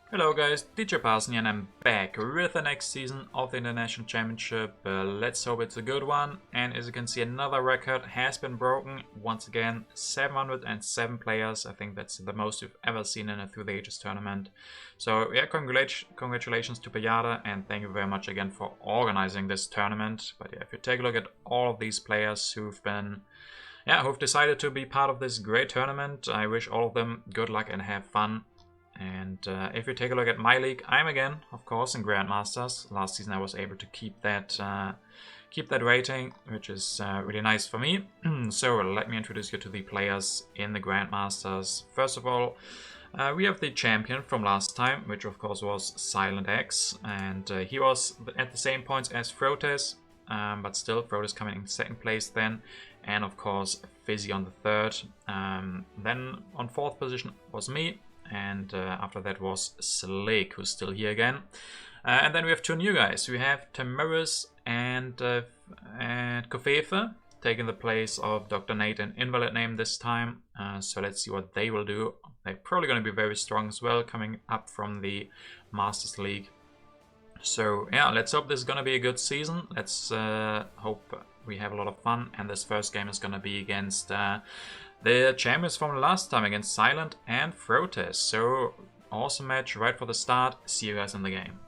Hello guys, DJParson here and I'm back with the next season of the International Championship. Let's hope it's a good one. And as you can see, another record has been broken. Once again, 707 players. I think that's the most you've ever seen in a Through the Ages tournament. So yeah, congratulations to Payada and thank you very much again for organizing this tournament. But yeah, if you take a look at all of these players who've decided to be part of this great tournament, I wish all of them good luck and have fun. And if you take a look at my league, I'm again, of course, in Grandmasters. Last season I was able to keep that rating, which is really nice for me. So let me introduce you to the players in the Grandmasters. First of all, we have the champion from last time, which of course was Silent X, and he was at the same points as Frotes, but still Frotes coming in second place then, and of course Fizzy on the third. Then on fourth position was me. And after that was Slake, who's still here again. And then we have two new guys. We have Tamaris and Kofefe, taking the place of Dr. Nate and Invalid Name this time. So let's see what they will do. They're probably going to be very strong as well, coming up from the Masters League. So yeah, let's hope this is going to be a good season. Let's hope we have a lot of fun. And this first game is going to be against the champions from last time, against Silent and Frotes. So awesome match right for the start. See you guys in the game.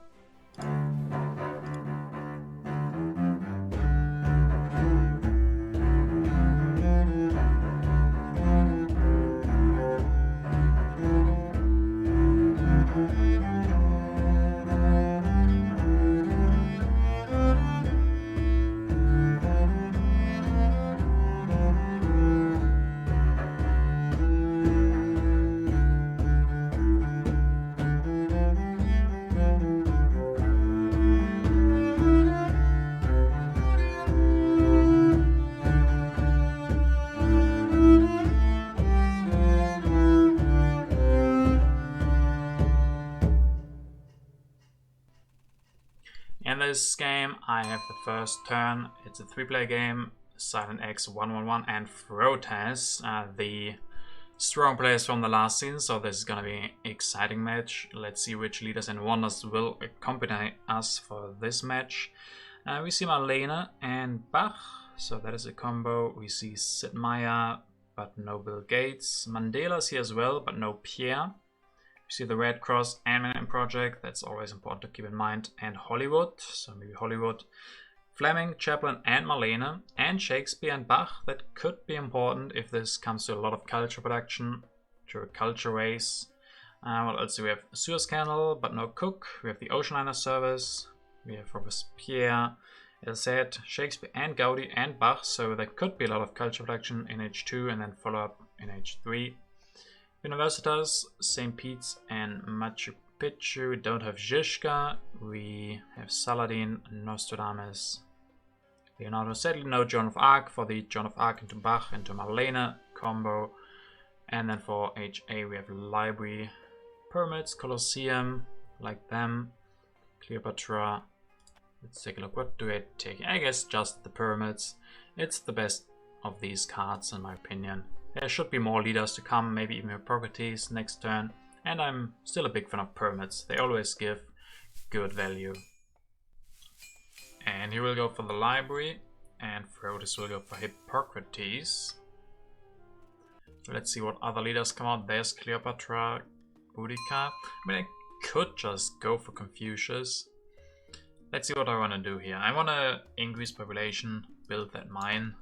In this game, I have the first turn. It's a 3-player game. Silent X 111 and Frotes, the strong players from the last season. So this is gonna be an exciting match. Let's see which leaders and wonders will accompany us for this match. We see Marlene and Bach, so that is a combo. We see Sid Meier, but no Bill Gates. Mandela's here as well, but no Pierre. We see the Red Cross and Project, that's always important to keep in mind, and Hollywood, so maybe Hollywood, Fleming, Chaplin and Marlene, and Shakespeare and Bach. That could be important if this comes to a lot of culture production, to a culture race. What else do we have? Suez Canal, but no Cook. We have the Ocean Liner Service, we have Robespierre, as I said, Shakespeare and Gaudi and Bach, so there could be a lot of culture production in H2 and then follow up in H3. Universitas, St. Pete's and Machu Picchu. We don't have Zizka. We have Saladin, Nostradamus, Leonardo. Sadly, no Joan of Arc for the Joan of Arc into Bach into Marlene combo. And then for HA, we have Library, Pyramids, Colosseum, like them, Cleopatra. Let's take a look. What do I take? I guess just the Pyramids. It's the best of these cards, in my opinion. There should be more leaders to come, maybe even Hippocrates next turn. And I'm still a big fan of Pyramids. They always give good value. And he will go for the Library. And Frotes will go for Hippocrates. Let's see what other leaders come out. There's Cleopatra, Boudica. I mean, I could just go for Confucius. Let's see what I want to do here. I want to increase population, build that mine.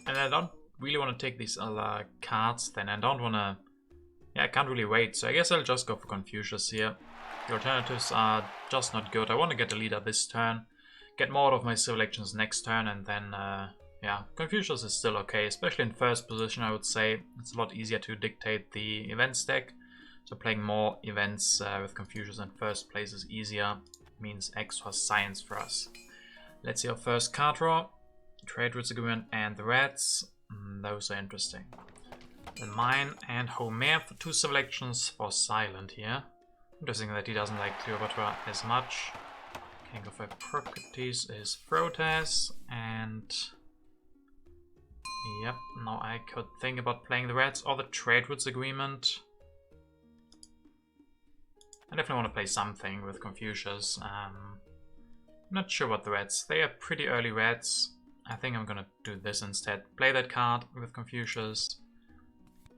And I don't really want to take these other cards then. I don't want to... Yeah, I can't really wait. So I guess I'll just go for Confucius here. The alternatives are just not good. I want to get a leader this turn. Get more out of my civil actions next turn. And then, yeah, Confucius is still okay. Especially in first position, I would say. It's a lot easier to dictate the event stack. So playing more events with Confucius in first place is easier. Means extra science for us. Let's see our first card draw. Trade Routes Agreement and the Rats. Those are interesting. The Mine and Homer for 2 civil actions for Silent here. Interesting that he doesn't like Cleopatra as much. King of Hippocrates is Frotes, and yep, now I could think about playing the Rats or the Trade Routes Agreement. I definitely want to play something with Confucius. Not sure what the reds. They are pretty early reds. I think I'm gonna do this instead. Play that card with Confucius.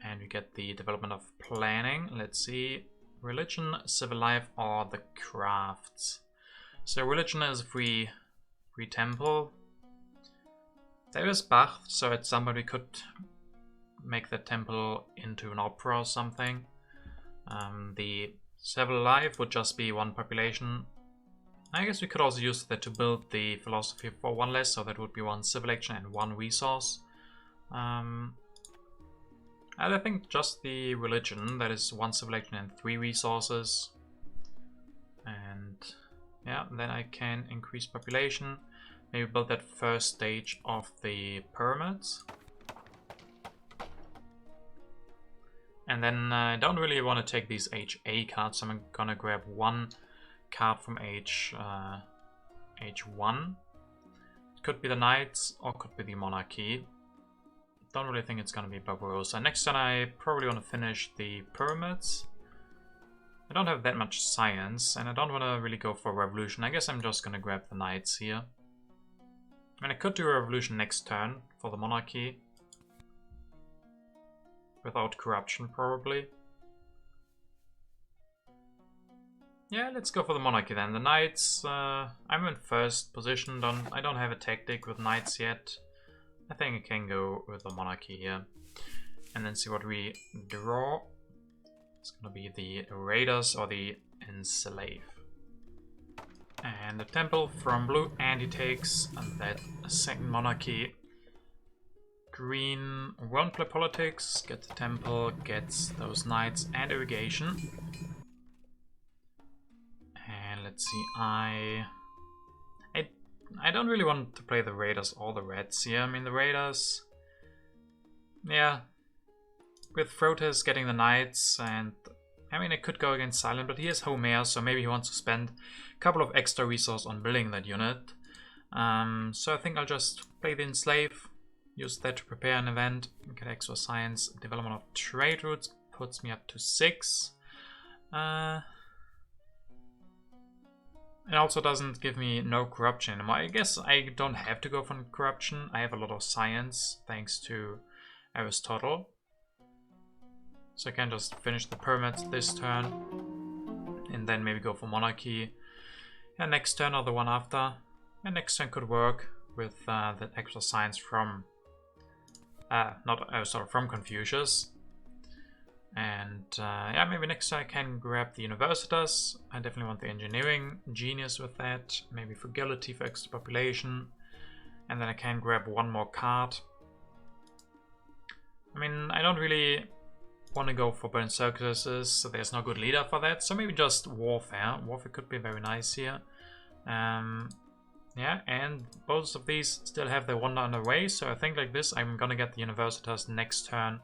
And we get the development of planning. Let's see. Religion, civil life, or the crafts. So religion is free temple. There is Bach, so at some point we could make the temple into an opera or something. The civil life would just be one population. I guess we could also use that to build the philosophy for one less, so that would be one civil action and one resource. And I think just the religion, that is one civil action and 3 resources. And yeah, then I can increase population. Maybe build that first stage of the pyramids. And then I don't really want to take these HA cards, so I'm gonna grab one card from H1. It could be the Knights or could be the Monarchy. Don't really think it's gonna be Barbarossa. Next turn I probably want to finish the pyramids. I don't have that much science and I don't want to really go for revolution. I guess I'm just gonna grab the Knights here. I mean, I could do a revolution next turn for the Monarchy. Without corruption, probably. Yeah, let's go for the Monarchy then. The Knights, I'm in first position. I don't have a tactic with Knights yet. I think I can go with the Monarchy here. And then see what we draw. It's gonna be the Raiders or the Enslave. And the temple from blue, and he takes that second Monarchy. Green won't play politics, gets the temple, gets those knights and irrigation. And let's see, I don't really want to play the Raiders or the Reds here. I mean, the Raiders, yeah, with Frotis getting the knights, and I mean, it could go against Silent, but he has Homer, so maybe he wants to spend a couple of extra resources on building that unit. So I think I'll just play the Enslave. Use that to prepare an event, get extra science, development of trade routes, puts me up to 6. It also doesn't give me no corruption anymore. I guess I don't have to go for corruption. I have a lot of science thanks to Aristotle. So I can just finish the pyramids this turn and then maybe go for monarchy. And next turn or the one after. And next turn could work with the extra science from from Confucius. And yeah, maybe next time I can grab the Universitas. I definitely want the engineering genius with that. Maybe frugality for extra population. And then I can grab one more card. I mean, I don't really want to go for burnt circuses, so there's no good leader for that. So maybe just warfare. Warfare could be very nice here. Yeah, and both of these still have the wonder on the way. So I think like this, I'm gonna get the Universitas next turn.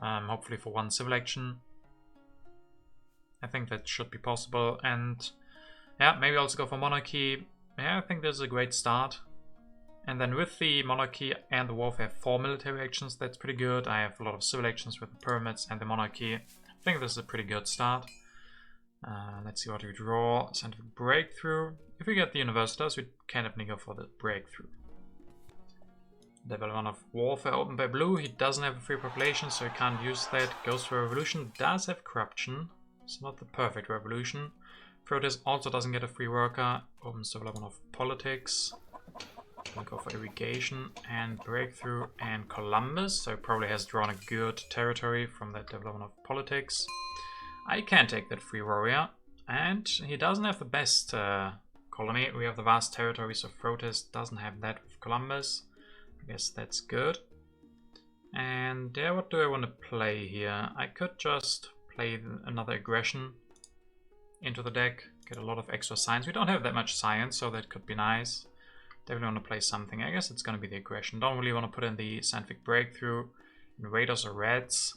Hopefully for one civil action. I think that should be possible. And yeah, maybe also go for monarchy. Yeah, I think this is a great start. And then with the monarchy and the warfare, 4 military actions. That's pretty good. I have a lot of civil actions with the pyramids and the monarchy. I think this is a pretty good start. Let's see what we draw. Scientific breakthrough. If we get the Universitas, we can definitely go for the breakthrough. Development of warfare opened by blue. He doesn't have a free population, so he can't use that. Goes for revolution. Does have corruption. It's not the perfect revolution. Proteus also doesn't get a free worker. Opens development of politics. We'll go for irrigation and breakthrough and Columbus. So he probably has drawn a good territory from that development of politics. I can take that free warrior. And he doesn't have the best colony. We have the vast territory, so Proteus doesn't have that with Columbus. I guess that's good. And yeah, what do I want to play here? I could just play another aggression into the deck. Get a lot of extra science. We don't have that much science, so that could be nice. Definitely want to play something. I guess it's going to be the aggression. Don't really want to put in the scientific breakthrough. Invaders or reds.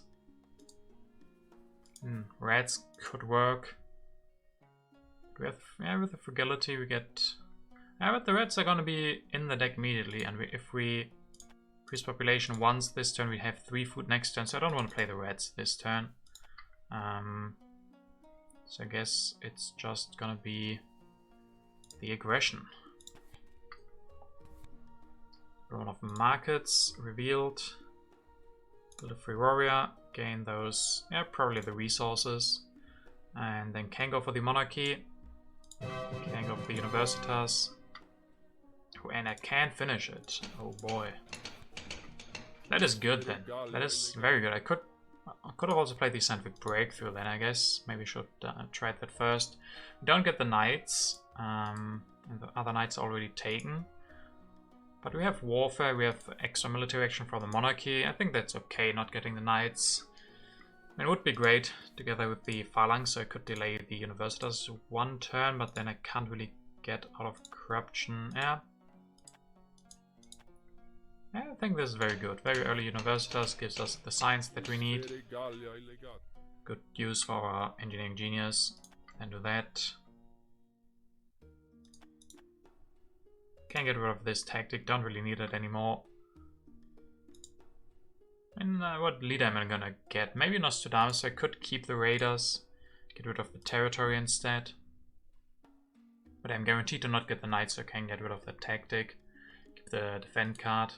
Reds could work. With the frugality we get... Yeah, but the reds are going to be in the deck immediately. And if we increase population once this turn, we have 3 food next turn. So I don't want to play the reds this turn. So I guess it's just gonna be the aggression. One of markets revealed. Build a free warrior, gain those, yeah, probably the resources. And then can go for the monarchy. Can go for the universitas. Oh, and I can finish it. Oh boy. That is good then. That is very good. I could have also played the scientific breakthrough then, I guess. Maybe should try that first. We don't get the knights. And the other knights are already taken. But we have warfare, we have extra military action for the monarchy. I think that's okay, not getting the knights. I mean, it would be great together with the phalanx, so I could delay the universitas one turn, but then I can't really get out of corruption. Yeah, I think this is very good. Very early universitas gives us the science that we need. Good use for our engineering genius. And do that. Can get rid of this tactic, don't really need it anymore. And what leader am I gonna get? Maybe Nostradamus, so I could keep the raiders. Get rid of the territory instead. But I'm guaranteed to not get the knights, so I can get rid of the tactic. Keep the defend card.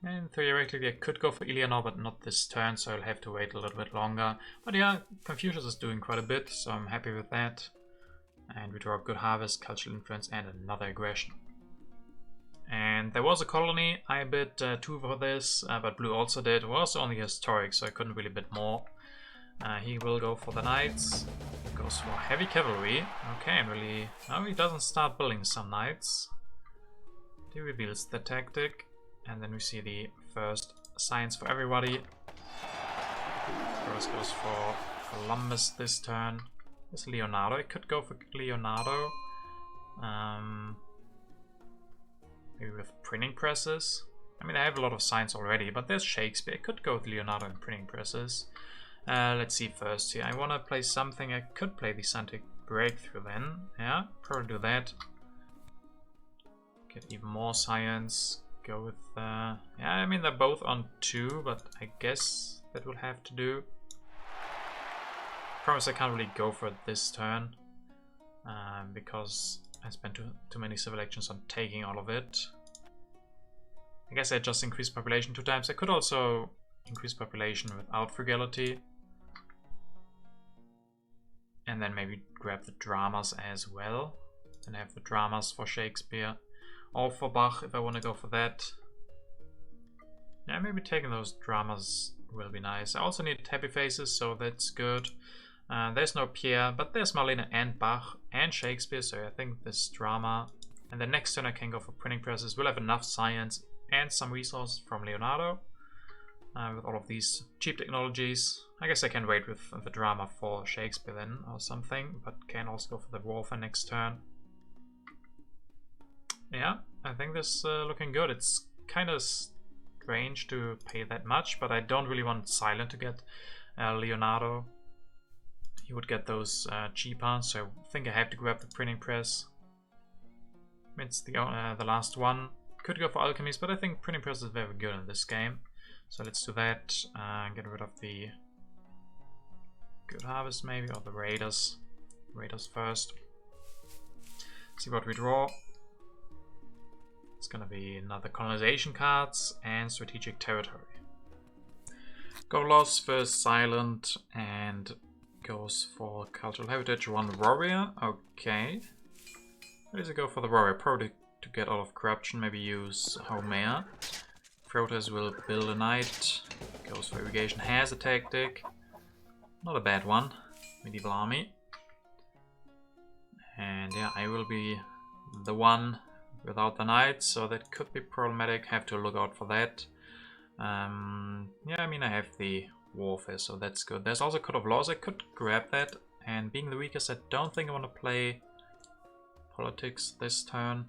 And theoretically I could go for Eleanor, but not this turn, so I'll have to wait a little bit longer. But yeah, Confucius is doing quite a bit, so I'm happy with that. And we draw a good harvest, cultural influence, and another aggression. And there was a colony. I bid 2 for this, but blue also did. It was only historic, so I couldn't really bid more. He will go for the knights. Goes for heavy cavalry. Okay, really. No, he doesn't start building some knights. He reveals the tactic. And then we see the first science for everybody. First goes for Columbus this turn. This Leonardo. I could go for Leonardo. Maybe with printing presses. I mean, I have a lot of science already, but there's Shakespeare. I could go with Leonardo and printing presses. Let's see first here. I want to play something. I could play the scientific breakthrough then. Yeah, probably do that. Get even more science. Go with... yeah, I mean, they're both on 2, but I guess that will have to do. Promise I can't really go for it this turn. Because I spent too many civil actions on taking all of it. I guess I just increased population 2 times. I could also increase population without frugality. And then maybe grab the dramas as well. Then I have the dramas for Shakespeare. Or for Bach if I want to go for that. Yeah, maybe taking those dramas will be nice. I also need happy faces, so that's good. There's no Pierre, but there's Marlene and Bach and Shakespeare, so I think this drama. And the next turn I can go for printing presses. We'll have enough science and some resources from Leonardo. With all of these cheap technologies. I guess I can wait with the drama for Shakespeare then or something, but can also go for the warfare next turn. Yeah, I think this is looking good. It's kind of strange to pay that much, but I don't really want Silent to get Leonardo. He would get those cheaper, so I think I have to grab the printing press. It's the last one. Could go for alchemies, but I think printing press is very good in this game. So let's do that. Get rid of the good harvest maybe, or the raiders. Raiders first. See what we draw. It's gonna be another colonization cards and strategic territory. Go lost first Silent and goes for cultural heritage, 1 warrior. Okay. Where does it go for the warrior? Probably to get out of corruption, maybe use Homer. Proteus will build a knight. Goes for irrigation, has a tactic. Not a bad one. Medieval army. And yeah, I will be the one without the knights, so that could be problematic. Have to look out for that. Yeah, I mean, I have the warfare, so that's good. There's also Code of Laws. I could grab that, and being the weakest, I don't think I want to play politics this turn.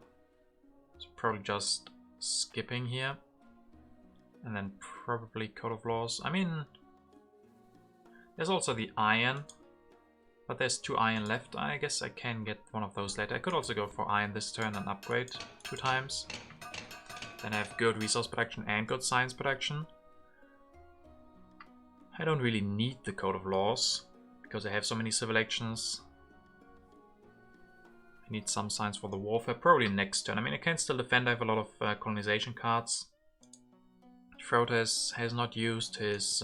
So probably just skipping here, and then probably Code of Laws. I mean, there's also the iron, but there's 2 iron left. I guess I can get one of those later. I could also go for iron this turn and upgrade 2 times. Then I have good resource production and good science production. I don't really need the Code of Laws. because I have so many civil actions. I need some science for the warfare, probably next turn. I mean, I can still defend. I have a lot of colonization cards. Frotes has not used his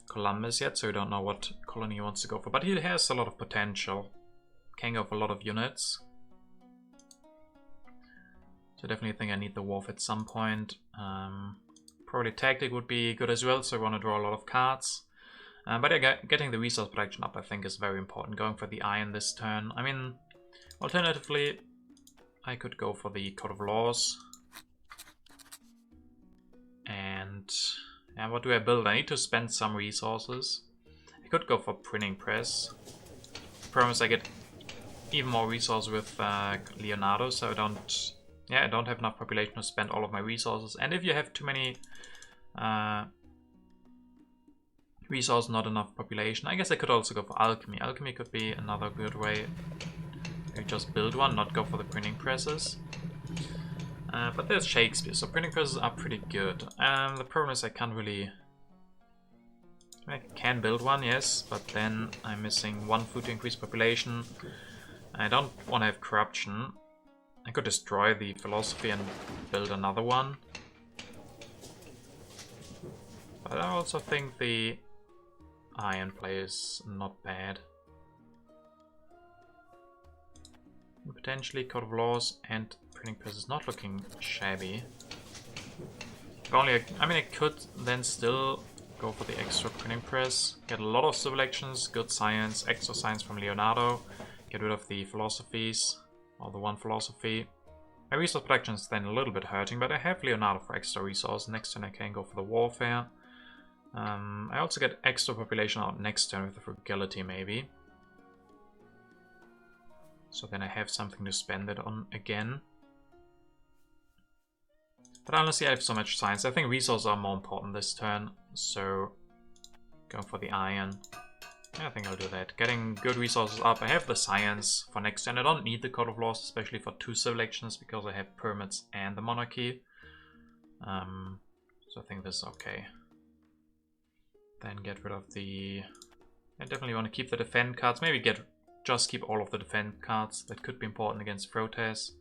Columbus yet, so we don't know what colony he wants to go for. But he has a lot of potential. Can go for a lot of units. So definitely think I need the Wharf at some point. Probably Tactic would be good as well, so I want to draw a lot of cards. But yeah, getting the resource production up I think is very important. Going for the Iron this turn. I mean, alternatively, I could go for the Code of Laws. And yeah, what do I build? I need to spend some resources. I could go for Printing Press. Promise I get even more resources with Leonardo, so I don't have enough population to spend all of my resources. And if you have too many resources, not enough population, I guess I could also go for Alchemy. Alchemy could be another good way. Maybe just build one, not go for the printing presses. But there's Shakespeare, so printing presses are pretty good. The problem is I can't really... I can build one, yes, but then I'm missing 1 food to increase population. I don't want to have corruption. I could destroy the philosophy and build another one. But I also think the iron play is not bad. And potentially Code of Laws and Printing Press is not looking shabby. If only I mean, I could then still go for the extra Printing Press. Get a lot of civil actions, good science, extra science from Leonardo. Get rid of the philosophies. Or the 1 philosophy. My resource production is then a little bit hurting, but I have Leonardo for extra resource. Next turn I can go for the warfare. I also get extra population out next turn with the frugality maybe. So then I have something to spend it on again. But honestly I have so much science. I think resources are more important this turn. So going for the iron. I think I'll do that. Getting good resources up. I have the science for next turn. I don't need the Code of Laws, especially for 2 civil actions, because I have permits and the monarchy. So I think this is okay. Then get rid of the... I definitely want to keep the defend cards. Maybe just keep all of the defend cards. That could be important against Frotes.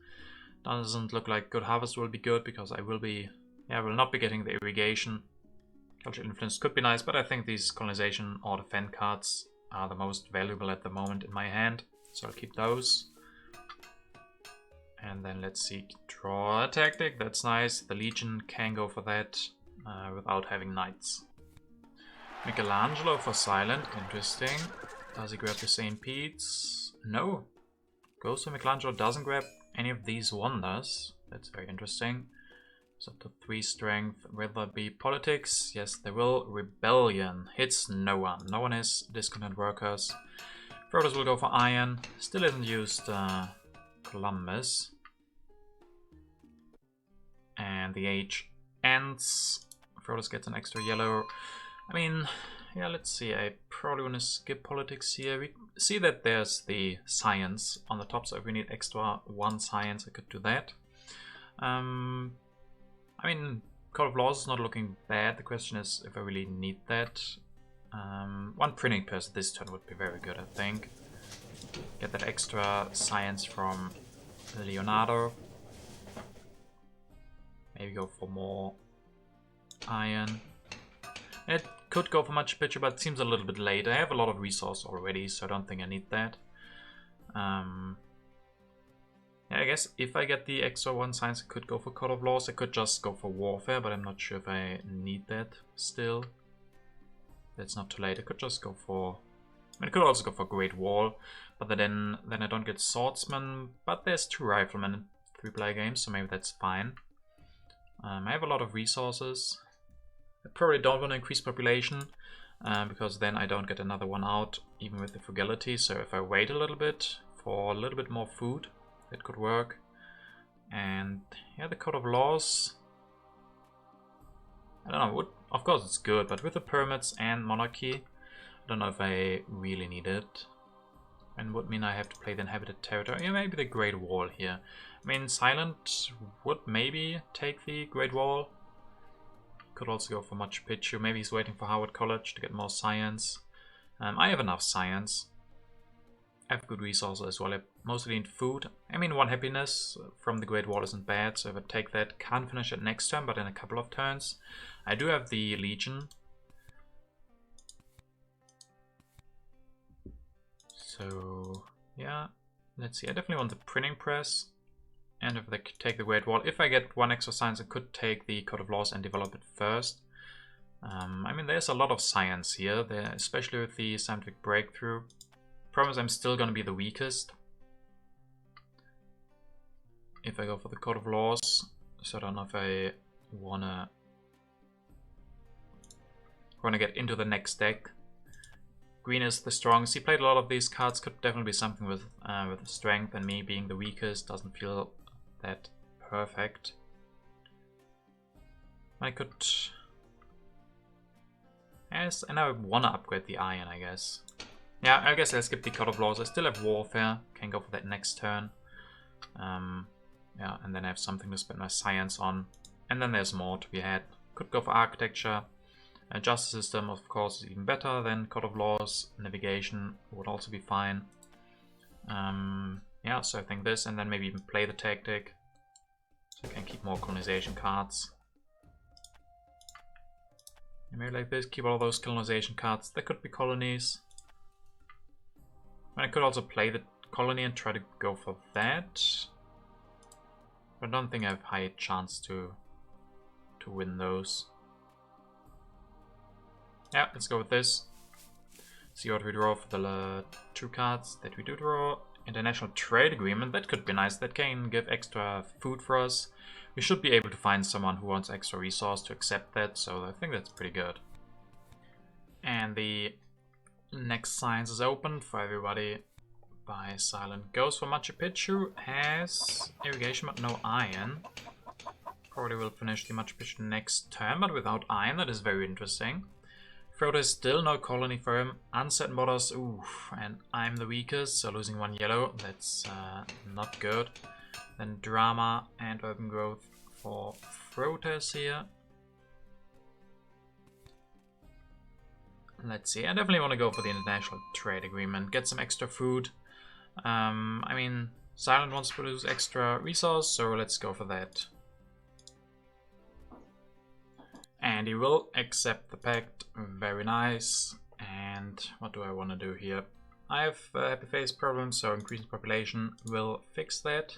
Doesn't look like Good Harvest will be good, because I will not be getting the irrigation. Cultural Influence could be nice, but I think these colonization or defend cards are the most valuable at the moment in my hand. So I'll keep those. And then let's see, draw a tactic, that's nice. The Legion can go for that without having knights. Michelangelo for silent, interesting. Does he grab the St. Pete's? No. Goes to Michelangelo, doesn't grab any of these wonders. That's very interesting. So to 3 strength. Will there be politics? Yes, there will. Rebellion. Hits no one. No one has discontent workers. Frotes will go for iron. Still hasn't used Columbus. And the age ends. Frotes gets an extra yellow. I mean, yeah, let's see. I probably want to skip politics here. We see that there's the science on the top, so if we need extra 1 science, I could do that. I mean, Code of Laws is not looking bad. The question is if I really need that. 1 printing press this turn would be very good, I think. Get that extra science from Leonardo. Maybe go for more iron. It could go for Machu Picchu, but it seems a little bit late. I have a lot of resource already, so I don't think I need that. Yeah, I guess if I get the extra 1 science, I could go for Code of Laws. I could just go for Warfare, but I'm not sure if I need that still. That's not too late. I could just go for... I mean, I could also go for Great Wall, but then I don't get Swordsman. But there's 2 Riflemen in 3-player games, so maybe that's fine. I have a lot of resources. I probably don't want to increase population, because then I don't get another one out, even with the frugality. So if I wait a little bit for a little bit more food, it could work. And yeah, the Code of Laws, I don't know, of course it's good, but with the permits and monarchy, I don't know if I really need it. And would mean I have to play the inhabited territory. Yeah, maybe the Great Wall here. I mean, Silent would maybe take the Great Wall. Could also go for Machu Picchu. Maybe he's waiting for Howard College to get more science. I have enough science. I have good resources as well. I mostly need food. I mean, 1 happiness from the Great Wall isn't bad, so if I take that, can't finish it next turn, but in a couple of turns. I do have the Legion. So, yeah, let's see. I definitely want the printing press. And if I take the Great Wall, if I get 1 extra science, I could take the Code of Laws and develop it first. I mean, there's a lot of science here, especially with the scientific breakthrough. Promise I'm still gonna be the weakest if I go for the Code of Laws. So I don't know if I wanna get into the next deck. Green is the strongest. He played a lot of these cards. Could definitely be something with strength, and me being the weakest doesn't feel that perfect. I could. Yes, and I want to upgrade the iron, I guess. Yeah, I guess I'll skip the Code of Laws. I still have Warfare. Can go for that next turn. Yeah, and then I have something to spend my science on. And then there's more to be had. Could go for Architecture. Justice System, of course, is even better than Code of Laws. Navigation would also be fine. Yeah, so I think this, and then maybe even play the Tactic. So I can keep more colonization cards. And maybe like this, keep all those colonization cards. There could be colonies. And I could also play the colony and try to go for that. But I don't think I have high chance to win those. Yeah, let's go with this. See what we draw for the 2 cards that we do draw. International Trade Agreement, that could be nice. That can give extra food for us. We should be able to find someone who wants extra resource to accept that, so I think that's pretty good. And the next science is open for everybody by Silent Ghost. For Machu Picchu has irrigation but no iron. Probably will finish the Machu Picchu next turn, but without iron. That is very interesting. Frodo is still no colony for him. Uncertain borders, oof, and I'm the weakest, so losing 1 yellow, that's not good. Then Drama and Urban Growth for Frodes here. Let's see, I definitely want to go for the International Trade Agreement, get some extra food. I mean, Silent wants to produce extra resource, so let's go for that. And he will accept the pact. Very nice. And what do I want to do here? I have happy face problems, so increasing population will fix that.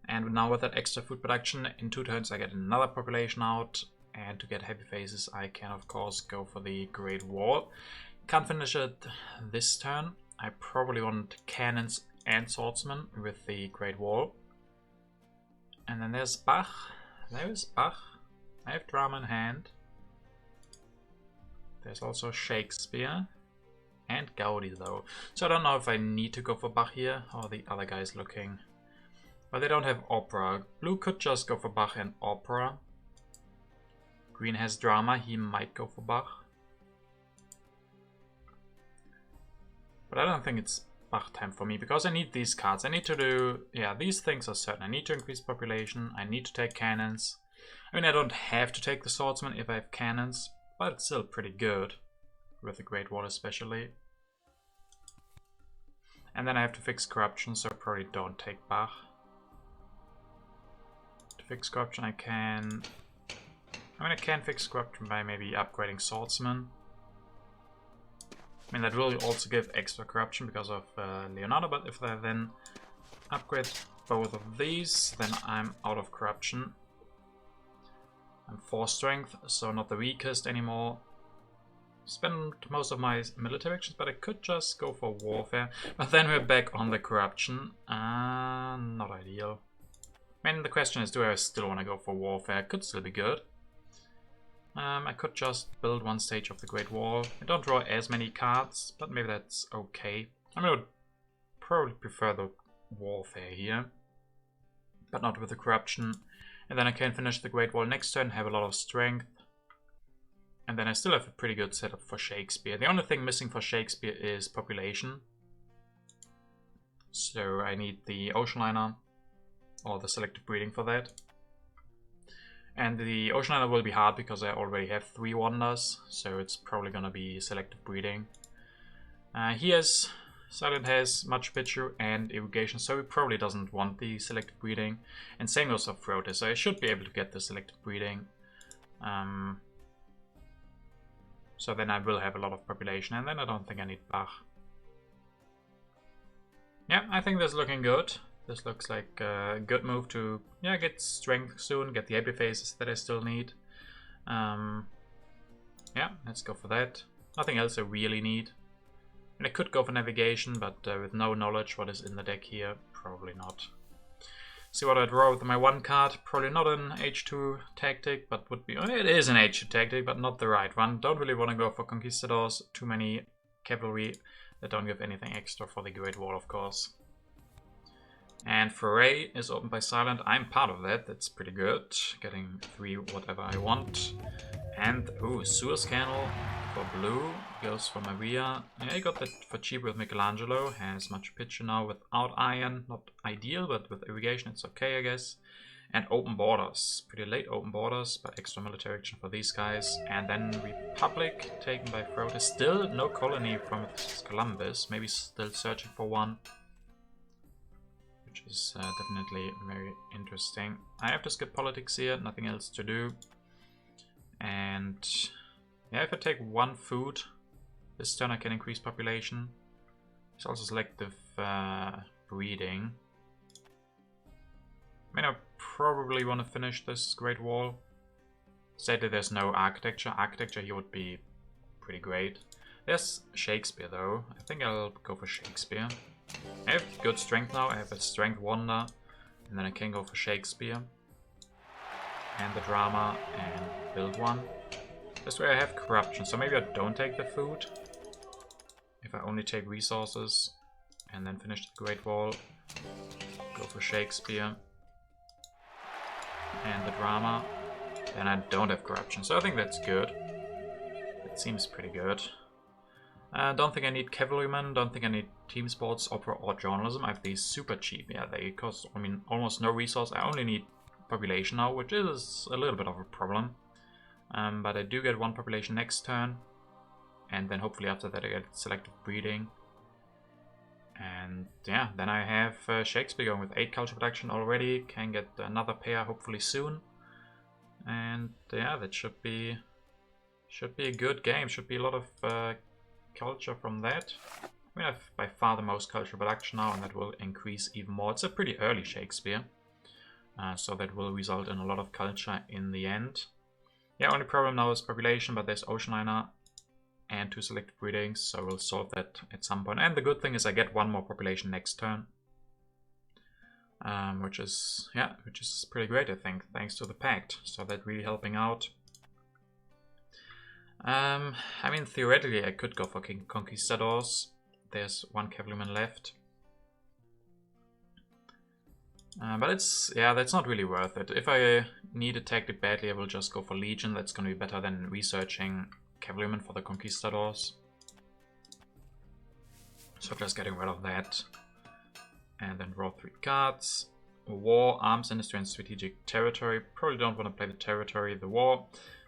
And now with that extra food production, in 2 turns I get another population out. And to get happy faces, I can of course go for the Great Wall. Can't finish it this turn. I probably want cannons and swordsmen with the Great Wall. And then there's Bach. There's Bach. I have Drama in hand. There's also Shakespeare and Gaudi though. So I don't know if I need to go for Bach here. How are the other guys looking? But they don't have Opera. Blue could just go for Bach and Opera. Green has Drama. He might go for Bach. But I don't think it's Bach time for me because I need these cards. I need to do... Yeah, these things are certain. I need to increase population. I need to take cannons. I mean, I don't have to take the swordsman if I have cannons, but it's still pretty good, with the Great Wall especially. And then I have to fix corruption, so I probably don't take Bach. To fix corruption I can... I mean, I can fix corruption by maybe upgrading swordsman. I mean, that will also give extra corruption because of Leonardo, but if I then upgrade both of these, then I'm out of corruption. I'm 4 strength, so not the weakest anymore. Spend most of my military actions, but I could just go for warfare. But then we're back on the corruption. Not ideal. I mean, the question is, do I still want to go for warfare? Could still be good. I could just build 1 stage of the Great Wall. I don't draw as many cards, but maybe that's okay. I mean, I would probably prefer the warfare here, but not with the corruption. And then I can finish the Great Wall next turn, have a lot of strength. And then I still have a pretty good setup for Shakespeare. The only thing missing for Shakespeare is population. So I need the Ocean Liner or the selective breeding for that. And the Ocean Liner will be hard because I already have 3 wonders. So it's probably gonna be selective breeding. Silent has much picture and irrigation, so he probably doesn't want the selective breeding. And same goes for Frote, so I should be able to get the selective breeding. So then I will have a lot of population, and then I don't think I need Bach. Yeah, I think this is looking good. This looks like a good move to get strength soon, get the epiphases that I still need. Yeah, let's go for that. Nothing else I really need. And I could go for navigation, but with no knowledge what is in the deck here, probably not. See what I draw with my one card. Probably not an H2 tactic, but would be... it is an H2 tactic, but not the right one. Don't really want to go for Conquistadors. Too many cavalry that don't give anything extra for the Great Wall, of course. And Foray is opened by Silent. I'm part of that. That's pretty good. Getting 3 whatever I want. And, ooh, Suez Canal for blue. Goes for Maria. Yeah, I got that for cheap with Michelangelo. Has much picture now without iron. Not ideal, but with irrigation it's okay, I guess. And open borders. Pretty late open borders, but extra military action for these guys. And then Republic, taken by Frote. Still no colony from Columbus. Maybe still searching for one. Which is definitely very interesting. I have to skip politics here, nothing else to do. And yeah, if I take 1 food, this turn I can increase population. It's also selective breeding. I mean, I probably want to finish this Great Wall. Sadly, there's no architecture. Architecture here would be pretty great. There's Shakespeare though. I think I'll go for Shakespeare. I have good strength now. I have a strength wonder, and then I can go for Shakespeare and the drama and build one. This way I have corruption, so maybe I don't take the food. If I only take resources and then finish the Great Wall, go for Shakespeare and the drama, then I don't have corruption. So I think that's good. It seems pretty good. Don't think I need cavalrymen, don't think I need team sports, opera, or journalism. I have these super cheap. Yeah, they cost, I mean, almost no resource. I only need population now, which is a little bit of a problem. But I do get 1 population next turn. And then hopefully after that I get selective breeding. And yeah, then I have Shakespeare going with 8 culture production already. Can get another pair hopefully soon. And yeah, that should be a good game. Should be a lot of culture from that. I mean, I have by far the most culture production now, and that will increase even more. It's a pretty early Shakespeare, so that will result in a lot of culture in the end. Yeah, only problem now is population, but there's Ocean Liner and 2 selective breedings, so we'll solve that at some point. And the good thing is I get 1 more population next turn, which is pretty great, I think, thanks to the pact. So that really helping out. I mean, theoretically I could go for Conquistadors. There's 1 cavalryman left. But that's not really worth it. If I need a tactic badly, I will just go for Legion. That's going to be better than researching cavalrymen for the Conquistadors. So just getting rid of that. And then draw 3 cards. War, Arms, Industry, and Strategic Territory. Probably don't want to play the territory, the war.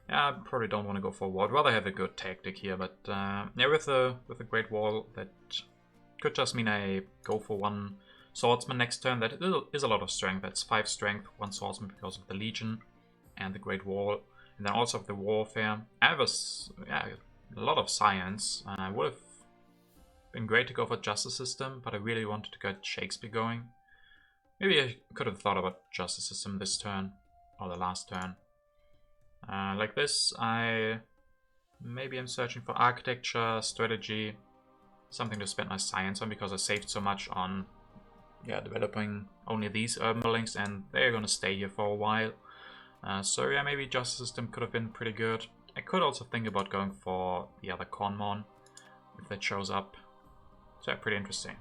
Yeah, I probably don't want to go for war. I'd rather have a good tactic here, but yeah, with a Great Wall, that could just mean I go for 1 swordsman next turn. That is a lot of strength. That's 5 strength, 1 swordsman because of the Legion and the Great Wall, and then also of the warfare. I have a lot of science. Would have been great to go for Justice System, but I really wanted to get Shakespeare going. Maybe I could have thought about Justice System this turn or the last turn. Like this, maybe I'm searching for architecture, strategy, something to spend my science on, because I saved so much on developing only these urban buildings, and they're gonna stay here for a while. So yeah, maybe Justice System could have been pretty good. I could also think about going for the other Cornmon if that shows up. So yeah, pretty interesting.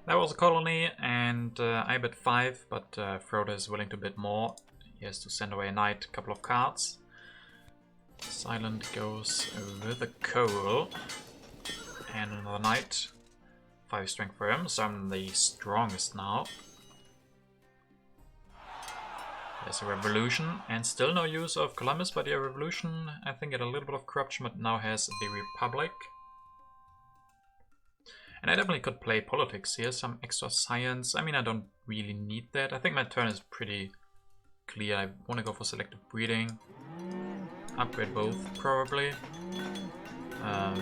That was a colony, and I bid 5, but Frote is willing to bid more. He has to send away a knight, a couple of cards. Silent goes with a coal and another knight. 5 strength for him, so I'm the strongest now. There's a revolution, and still no use of Columbus, but the revolution I think had a little bit of corruption, but now has the Republic. And I definitely could play politics here, some extra science. I mean, I don't really need that. I think my turn is pretty clear. I want to go for selective breeding. Upgrade both, probably.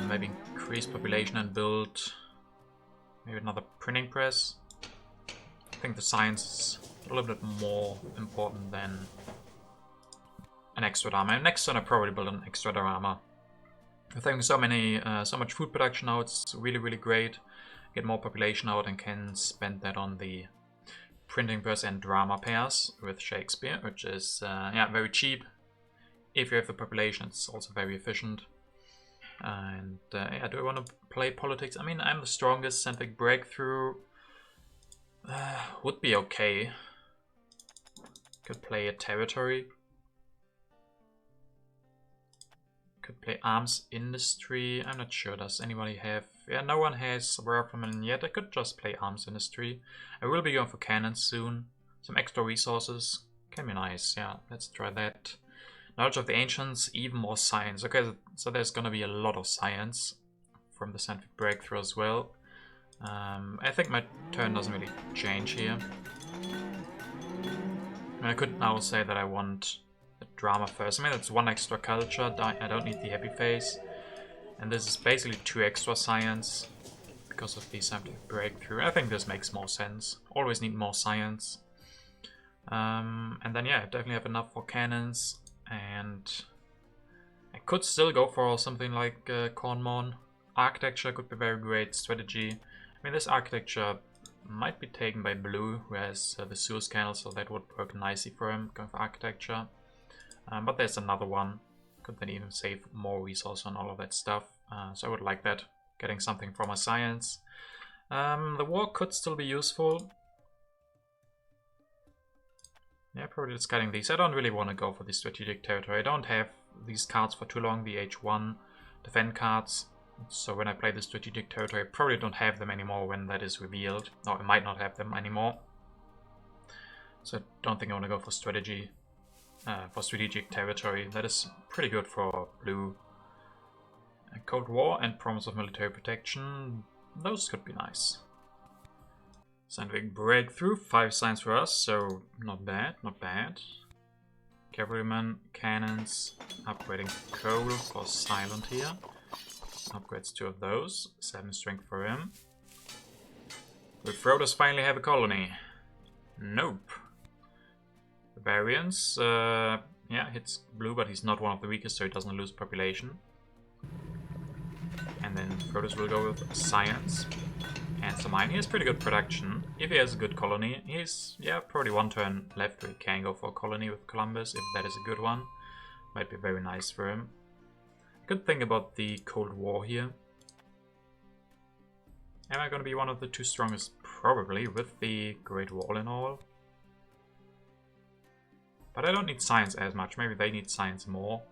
Maybe increase population and build maybe another printing press. I think the science is a little bit more important than an extra drama. And next turn I probably build an extra drama. I think so much food production now, it's really great. Get more population out and can spend that on the printing press and drama pairs with Shakespeare, which is yeah, very cheap. If you have the population, it's also very efficient. And yeah, do I want to play politics? I mean, I'm the strongest. Scientific breakthrough would be okay. Could play a territory. Could play arms industry. I'm not sure. Does anybody have? Yeah, no one has workmen yet. I could just play arms industry. I will be going for cannons soon. Some extra resources can be nice. Yeah, let's try that. Knowledge of the ancients, even more science. Okay, so there's gonna be a lot of science from the scientific breakthrough as well. I think my turn doesn't really change here. I mean, I could now say that I want the drama first. I mean, it's one extra culture. I don't need the happy face. And this is basically 2 extra science because of the scientific breakthrough. I think this makes more sense. Always need more science. And then yeah, I definitely have enough for cannons. And I could still go for something like Cornmon. Architecture could be very great strategy. I mean, this architecture might be taken by blue, who has the Suez Canal, so that would work nicely for him, going for architecture. But there's another one. Could then even save more resource on all of that stuff. So I would like that, getting something from a science. The war could still be useful. Yeah, probably discarding these. I don't really want to go for the strategic territory. I don't have these cards for too long, the H1 defend cards. So when I play the strategic territory, I probably don't have them anymore when that is revealed. Or I might not have them anymore. So I don't think I want to go for strategy, for strategic territory. That is pretty good for blue. Cold War and Promise of Military Protection. Those could be nice. Scientific breakthrough, 5 signs for us, so not bad, not bad. Cavalrymen, cannons, upgrading coal for silent here. Upgrades 2 of those, 7 strength for him. Will Frodo's finally have a colony? Nope. Barbarians, yeah, hits blue, but he's not one of the weakest, so he doesn't lose population. And then Frodo's will go with science. And some mine. He has pretty good production. If he has a good colony, he's, yeah, probably 1 turn left where he can go for a colony with Columbus, if that is a good one. Might be very nice for him. I could think about the Cold War here. Am I going to be one of the 2 strongest? Probably, with the Great Wall and all. But I don't need science as much. Maybe they need science more.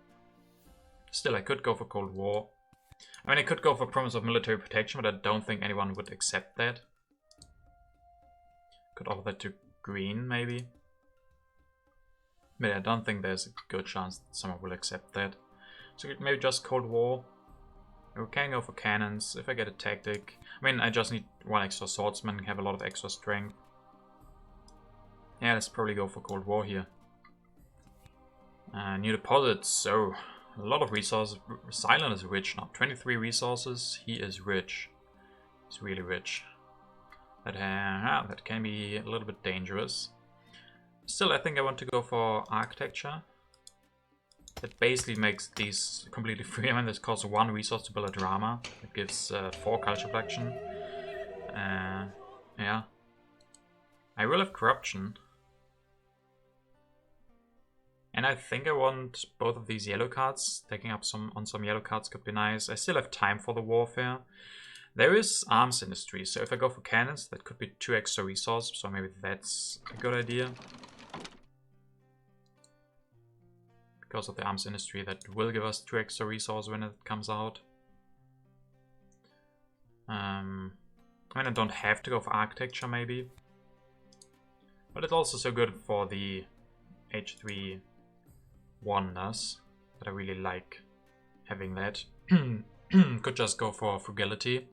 Still, I could go for Cold War. I mean, I could go for Promise of Military Protection, but I don't think anyone would accept that. Could offer that to green, maybe. But I don't think there's a good chance that someone will accept that. So maybe just Cold War. We can go for cannons if I get a tactic. I mean, I just need 1 extra swordsman, have a lot of extra strength. Yeah, let's probably go for Cold War here. New deposits, so a lot of resources. Silent is rich now. 23 resources. He is rich. He's really rich. That can be a little bit dangerous. Still, I think I want to go for architecture. That basically makes these completely free. I mean, this costs 1 resource to build a drama. It gives 4 culture production. Yeah. I will have corruption. And I think I want both of these yellow cards. Taking up some yellow cards could be nice. I still have time for the warfare. There is arms industry, so if I go for cannons, that could be 2 extra resources, so maybe that's a good idea. Because of the arms industry, that will give us 2 extra resources when it comes out. I mean, I don't have to go for architecture, maybe. But it's also so good for the H3 wonders that I really like having that. Could just go for frugality.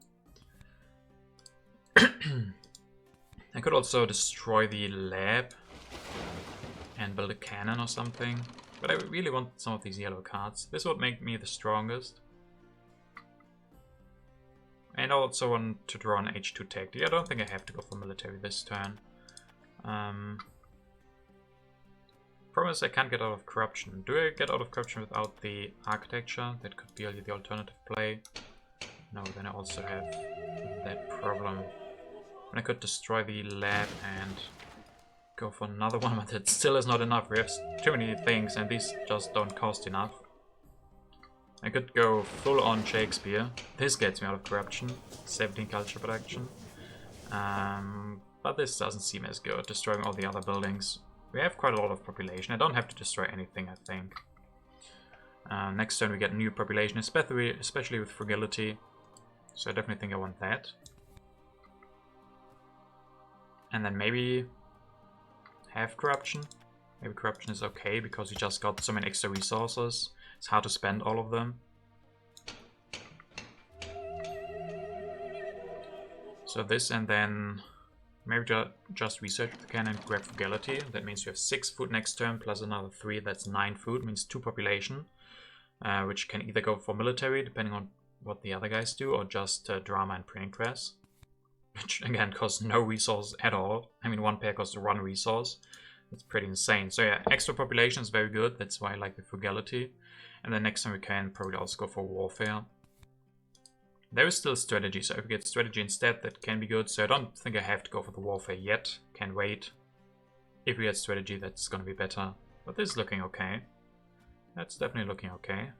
I could also destroy the lab and build a cannon or something. But I really want some of these yellow cards. This would make me the strongest. And I also want to draw an H2 tactic. I don't think I have to go for military this turn. Promise I can't get out of corruption. Do I get out of corruption without the architecture? That could be the alternative play. No, then I also have that problem. And I could destroy the lab and go for another one, but it still is not enough. We have too many things and these just don't cost enough. I could go full on Shakespeare. This gets me out of corruption. 17 culture production. But this doesn't seem as good, destroying all the other buildings. We have quite a lot of population. I don't have to destroy anything, I think. Next turn we get new population, especially with frugality. So I definitely think I want that. And then maybe have corruption. Maybe corruption is okay because we just got so many extra resources. It's hard to spend all of them. So this, and then maybe just research with the cannon, grab frugality. That means we have 6 food next turn plus another 3. That's 9 food, means 2 population. Which can either go for military, depending on what the other guys do, or just drama and printing press. Which again costs no resource at all. I mean, 1 pair costs 1 resource. That's pretty insane. So yeah, extra population is very good. That's why I like the frugality. And then next time we can probably also go for warfare. There is still strategy, so if we get strategy instead, that can be good. So I don't think I have to go for the warfare yet. Can wait. If we get strategy, that's gonna be better. But this is looking okay. That's definitely looking okay.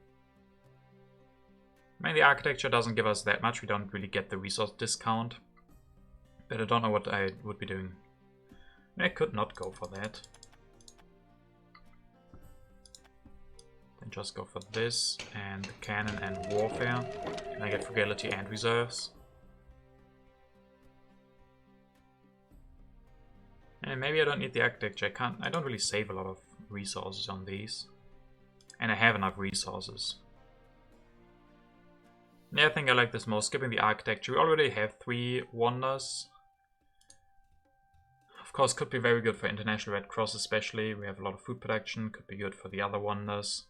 I mean, the architecture doesn't give us that much. We don't really get the resource discount. But I don't know what I would be doing. I could not go for that. Then just go for this and the cannon and warfare. And I get frugality and reserves. And maybe I don't need the architecture. I don't really save a lot of resources on these. And I have enough resources. Yeah, I think I like this most, skipping the architecture. We already have 3 wonders. Of course, could be very good for International Red Cross especially. We have a lot of food production, could be good for the other wonders.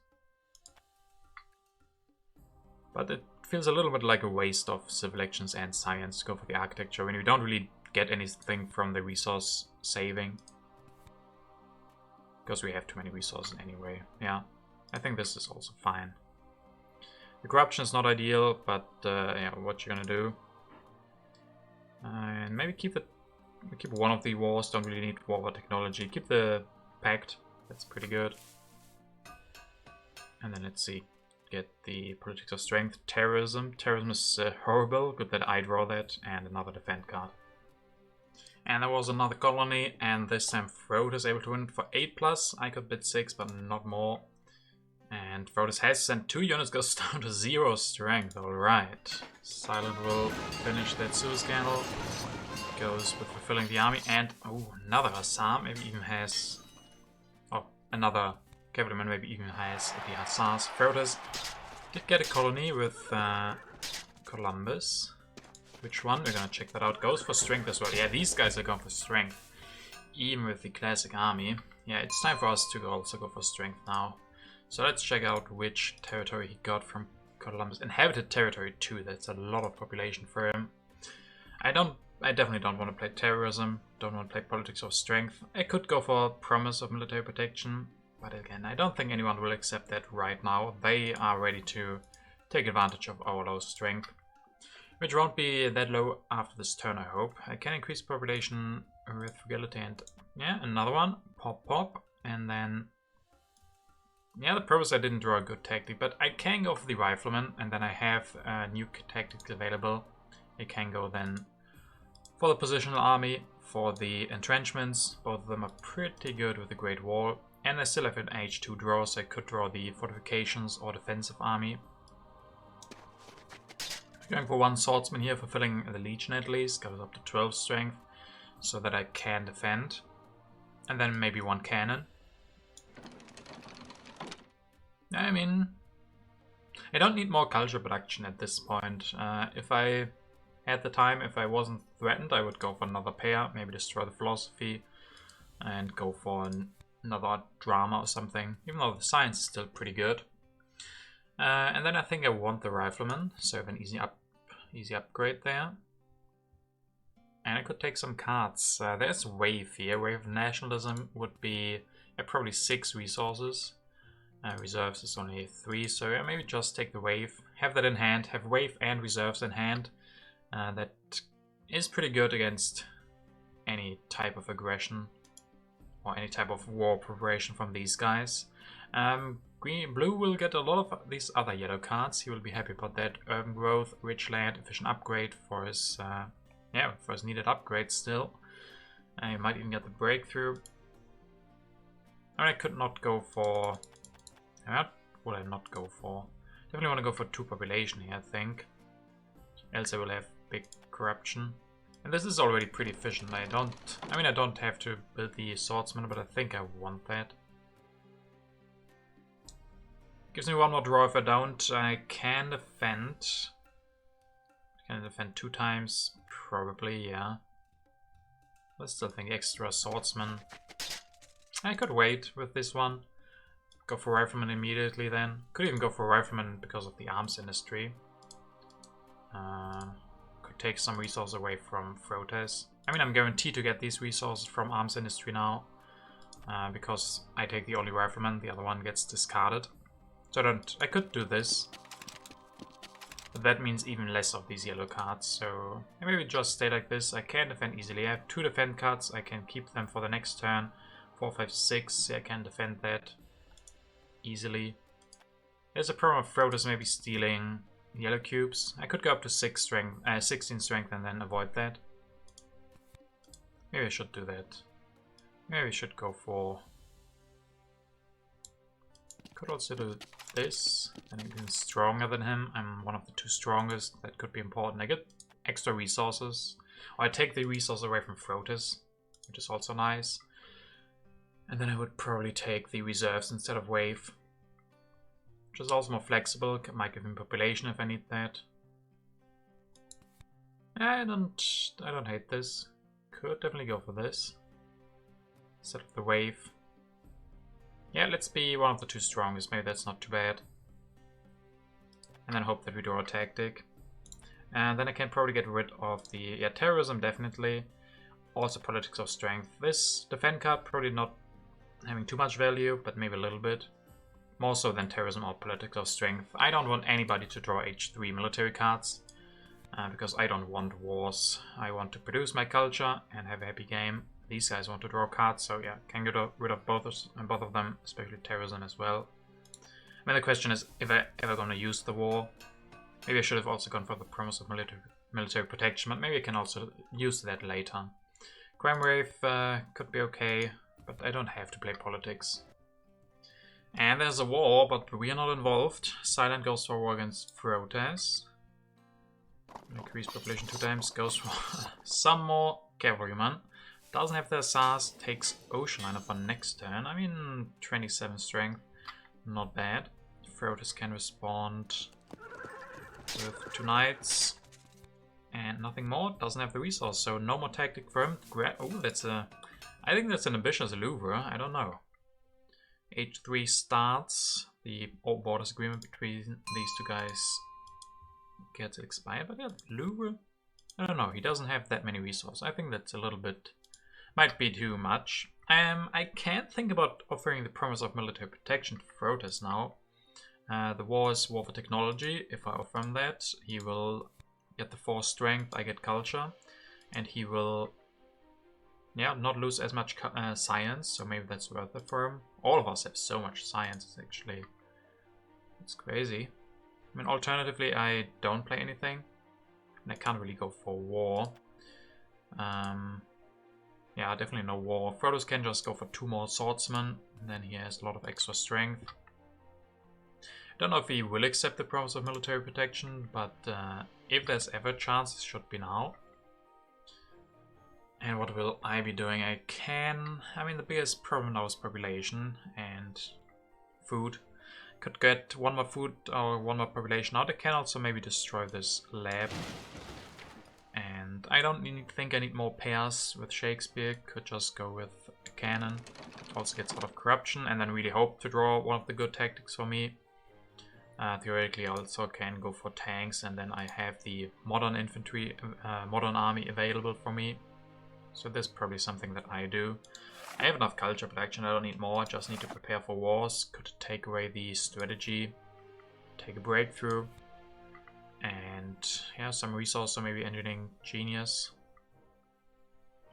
But it feels a little bit like a waste of civil actions and science to go for the architecture when we don't really get anything from the resource saving. Because we have too many resources anyway. Yeah, I think this is also fine. The corruption is not ideal, but yeah, what you're gonna do. And maybe keep one of the wars, don't really need war technology. Keep the pact, that's pretty good. And then let's see, get the politics of strength. Terrorism is horrible, good that I draw that, and another defend card. And there was another colony, and this time Throat is able to win for 8+. I could bid 6, but not more. And Throat has sent 2 units, goes down to 0 strength. Alright. Silent will finish that Suez Scandal. Goes with fulfilling the army, and oh, another Hussar, maybe even has... Oh, another cavalryman maybe even has the Hussars. Throat did get a colony with Columbus. Which one? We're gonna check that out. Goes for strength as well. Yeah, these guys are going for strength. Even with the classic army. Yeah, it's time for us to also go for strength now. So let's check out which territory he got from Columbus. Inhabited territory too, that's a lot of population for him. I definitely don't want to play terrorism, don't want to play politics of strength. I could go for promise of military protection, but again, I don't think anyone will accept that right now. They are ready to take advantage of our low strength, which won't be that low after this turn, I hope. I can increase population with frugality and yeah, another one. Pop, and then... Yeah, the purpose I didn't draw a good tactic, but I can go for the Rifleman, and then I have new tactics available. I can go then for the positional army, for the entrenchments. Both of them are pretty good with the Great Wall, and I still have an H2 draw, so I could draw the fortifications or defensive army. Going for 1 swordsman here, fulfilling the Legion at least, goes up to 12 strength, so that I can defend. And then maybe 1 cannon. I mean, I don't need more culture production at this point. If I at the time. If I wasn't threatened, I would go for another pair, maybe destroy the philosophy, and go for another drama or something, even though the science is still pretty good. And then I think I want the rifleman, so I have an easy upgrade there. And I could take some cards. There's Wave here. Wave of Nationalism would be probably 6 resources. Reserves is only 3, so yeah, maybe just take the Wave. Have that in hand. Have Wave and reserves in hand. That is pretty good against any type of aggression or any type of war preparation from these guys. Blue will get a lot of these other yellow cards. He will be happy about that. Urban Growth, Rich Land, Efficient Upgrade for his for his needed upgrade still. He might even get the Breakthrough. I could not go for... What would I not go for? Definitely want to go for 2 population here, I think. Else I will have big corruption. And this is already pretty efficient. I don't have to build the Swordsman, but I think I want that. Gives me 1 more draw if I don't. I can defend. Can I defend 2 times? Probably, yeah. I still think extra Swordsman. I could wait with this one. Go for Rifleman immediately then. Could even go for Rifleman because of the arms industry. Could take some resources away from Frotes. I'm guaranteed to get these resources from arms industry now. Because I take the only Rifleman, the other one gets discarded. So I could do this. But that means even less of these yellow cards, so maybe just stay like this. I can defend easily. I have 2 defend cards, I can keep them for the next turn. 4, 5, 6, I can defend that easily. There's a problem of Frotus maybe stealing yellow cubes. I could go up to 16 strength and then avoid that. Maybe I should do that. Maybe I should go for... Could also do this, and I'm even stronger than him. I'm one of the 2 strongest. That could be important. I get extra resources. Or I take the resource away from Frotus, which is also nice. And then I would probably take the reserves instead of Wave, which is also more flexible. Might give him population if I need that. I don't hate this. Could definitely go for this instead of the Wave. Yeah, let's be one of the 2 strongest. Maybe that's not too bad. And then hope that we draw a tactic. And then I can probably get rid of the terrorism, definitely. Also politics of strength. This defend card probably not having too much value, but maybe a little bit. More so than terrorism or politics of strength. I don't want anybody to draw H3 military cards. Because I don't want wars. I want to produce my culture and have a happy game. These guys want to draw cards, so yeah, can get rid of both of them, especially terrorism as well. The question is if I ever gonna use the war. Maybe I should have also gone for the promise of military protection, but maybe I can also use that later. Crime Wave could be okay, but I don't have to play politics. And there's a war, but we are not involved. Silent goes for war against Frotes. Increase population 2 times, goes for some more cavalrymen. Doesn't have the SARS, takes Ocean Liner for next turn. 27 strength, not bad. Frotus can respond with 2 knights and nothing more. Doesn't have the resource, so no more tactic for him. I think that's an ambitious Louvre, I don't know. H3 starts. The old borders agreement between these 2 guys gets expired, but yeah, Louvre, I don't know. He doesn't have that many resources. I think that's a little bit... might be too much. I can't think about offering the promise of military protection to Frotus now. The war is war for technology. If I offer him that, he will get the 4 strength, I get culture, and he will not lose as much science, so maybe that's worth it for him. All of us have so much science, actually. It's crazy. Alternatively, I don't play anything, and I can't really go for war. Yeah, definitely no war. Frotus can just go for 2 more swordsmen, and then he has a lot of extra strength. Don't know if he will accept the promise of military protection, but if there's ever a chance, it should be now. And what will I be doing? I can... the biggest problem now is population and food. Could get 1 more food or 1 more population out. I can also maybe destroy this lab. I don't think I need more pairs with Shakespeare. Could just go with a cannon. Also gets out of corruption, and then really hope to draw one of the good tactics for me. Theoretically, I also can go for tanks, and then I have the modern infantry, modern army available for me. So this is probably something that I do. I have enough culture protection, I don't need more, I just need to prepare for wars. Could take away the strategy, take a breakthrough, and yeah, some resource, so maybe engineering genius.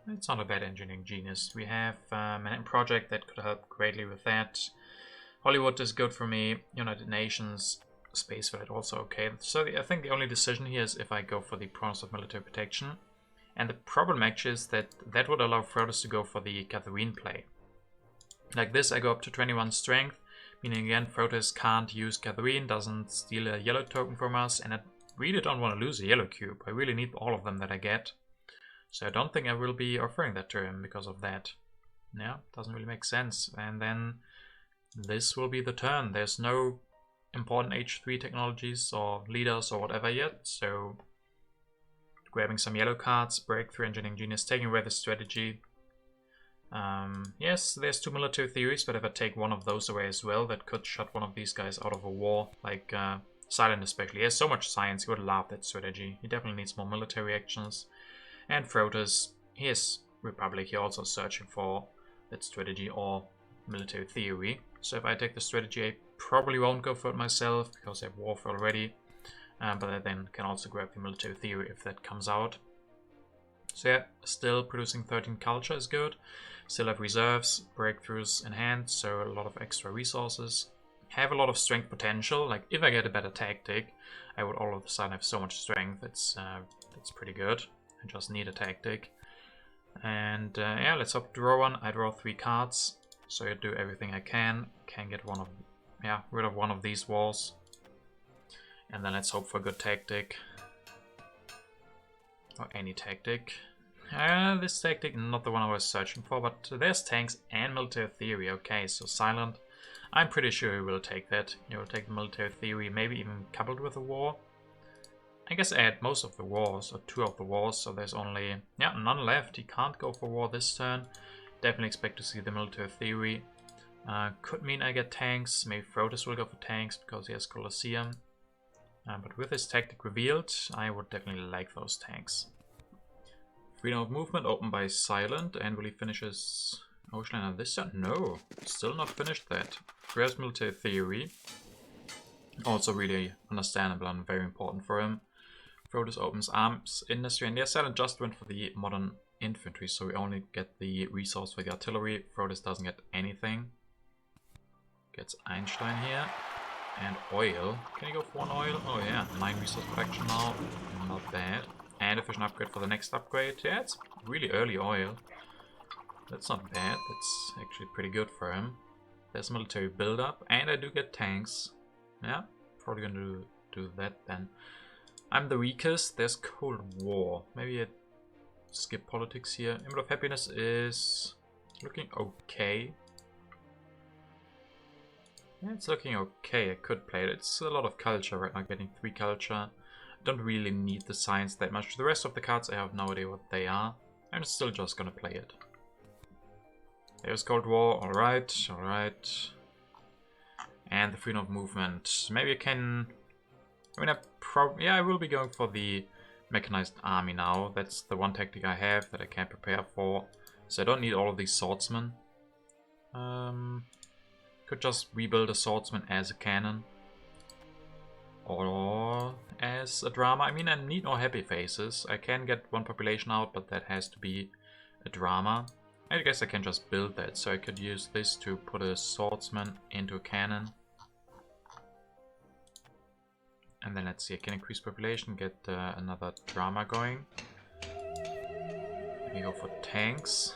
It's not a bad engineering genius. We have Manhattan Project that could help greatly with that. Hollywood is good for me. United Nations, Space Flight also okay. So I think the only decision here is if I go for the Promise of Military Protection. And the problem actually is that that would allow Frodis to go for the Catherine play. Like this, I go up to 21 strength, meaning again Frodis can't use Catherine, doesn't steal a yellow token from us, and I really don't want to lose a yellow cube. I really need all of them that I get. So I don't think I will be offering that to him because of that. Yeah, doesn't really make sense. And then this will be the turn. There's no important H3 technologies or leaders or whatever yet, so grabbing some yellow cards, breakthrough, engineering genius, taking away the strategy. Yes, there's 2 military theories, but if I take one of those away as well, that could shut one of these guys out of a war, like Silent especially. He has so much science, he would love that strategy. He definitely needs more military actions. And Frodis, he is Republic, he also searching for that strategy or military theory. So if I take the strategy, I probably won't go for it myself, because I have warfare already. But I then can also grab the military theory if that comes out. So yeah, still producing 13 culture is good. Still have reserves, breakthroughs in hand, so a lot of extra resources. Have a lot of strength potential. Like if I get a better tactic, I would all of a sudden have so much strength. That's pretty good. I just need a tactic. And yeah, let's hope to draw one. I draw 3 cards, so I do everything I can. Can get rid of one of these walls. And then let's hope for a good tactic. Or any tactic. This tactic, not the one I was searching for, but there's tanks and military theory. Okay, so Silent. I'm pretty sure he will take that. He will take the military theory, maybe even coupled with a war. I guess I had most of the wars, or 2 of the wars, so there's only none left. He can't go for war this turn. Definitely expect to see the military theory. Could mean I get tanks. Maybe Frodis will go for tanks because he has Colosseum. But with his tactic revealed, I would definitely like those tanks. Freedom of movement opened by Silent, and will he finish his Ocean Liner this turn? No, still not finished that. Grabs military theory. Also really understandable and very important for him. Frodis opens arms industry, and yes, Silent just went for the modern infantry, so we only get the resource for the artillery. Frodis doesn't get anything. Gets Einstein here. And oil. Can you go for 1 oil? Oh yeah, 9 resource production now. Not bad. And efficient upgrade for the next upgrade. Yeah, it's really early oil. That's not bad. That's actually pretty good for him. There's military build-up. And I do get tanks. Yeah, probably gonna do that then. I'm the weakest. There's Cold War. Maybe I skip politics here. Emblem of Happiness is looking okay. Yeah, it's looking okay. I could play it. It's a lot of culture right now, getting 3 culture. I don't really need the science that much. The rest of the cards, I have no idea what they are. I'm still just gonna play it. There's Cold War. Alright, alright. And the freedom of movement. Maybe I can... I will be going for the mechanized army now. That's the one tactic I have that I can prepare for. So I don't need all of these swordsmen. Could just rebuild a swordsman as a cannon. Or as a drama. I mean, I need no happy faces. I can get 1 population out, but that has to be a drama. I guess I can just build that. So I could use this to put a swordsman into a cannon. And then let's see, I can increase population, get another drama going. Let me go for tanks.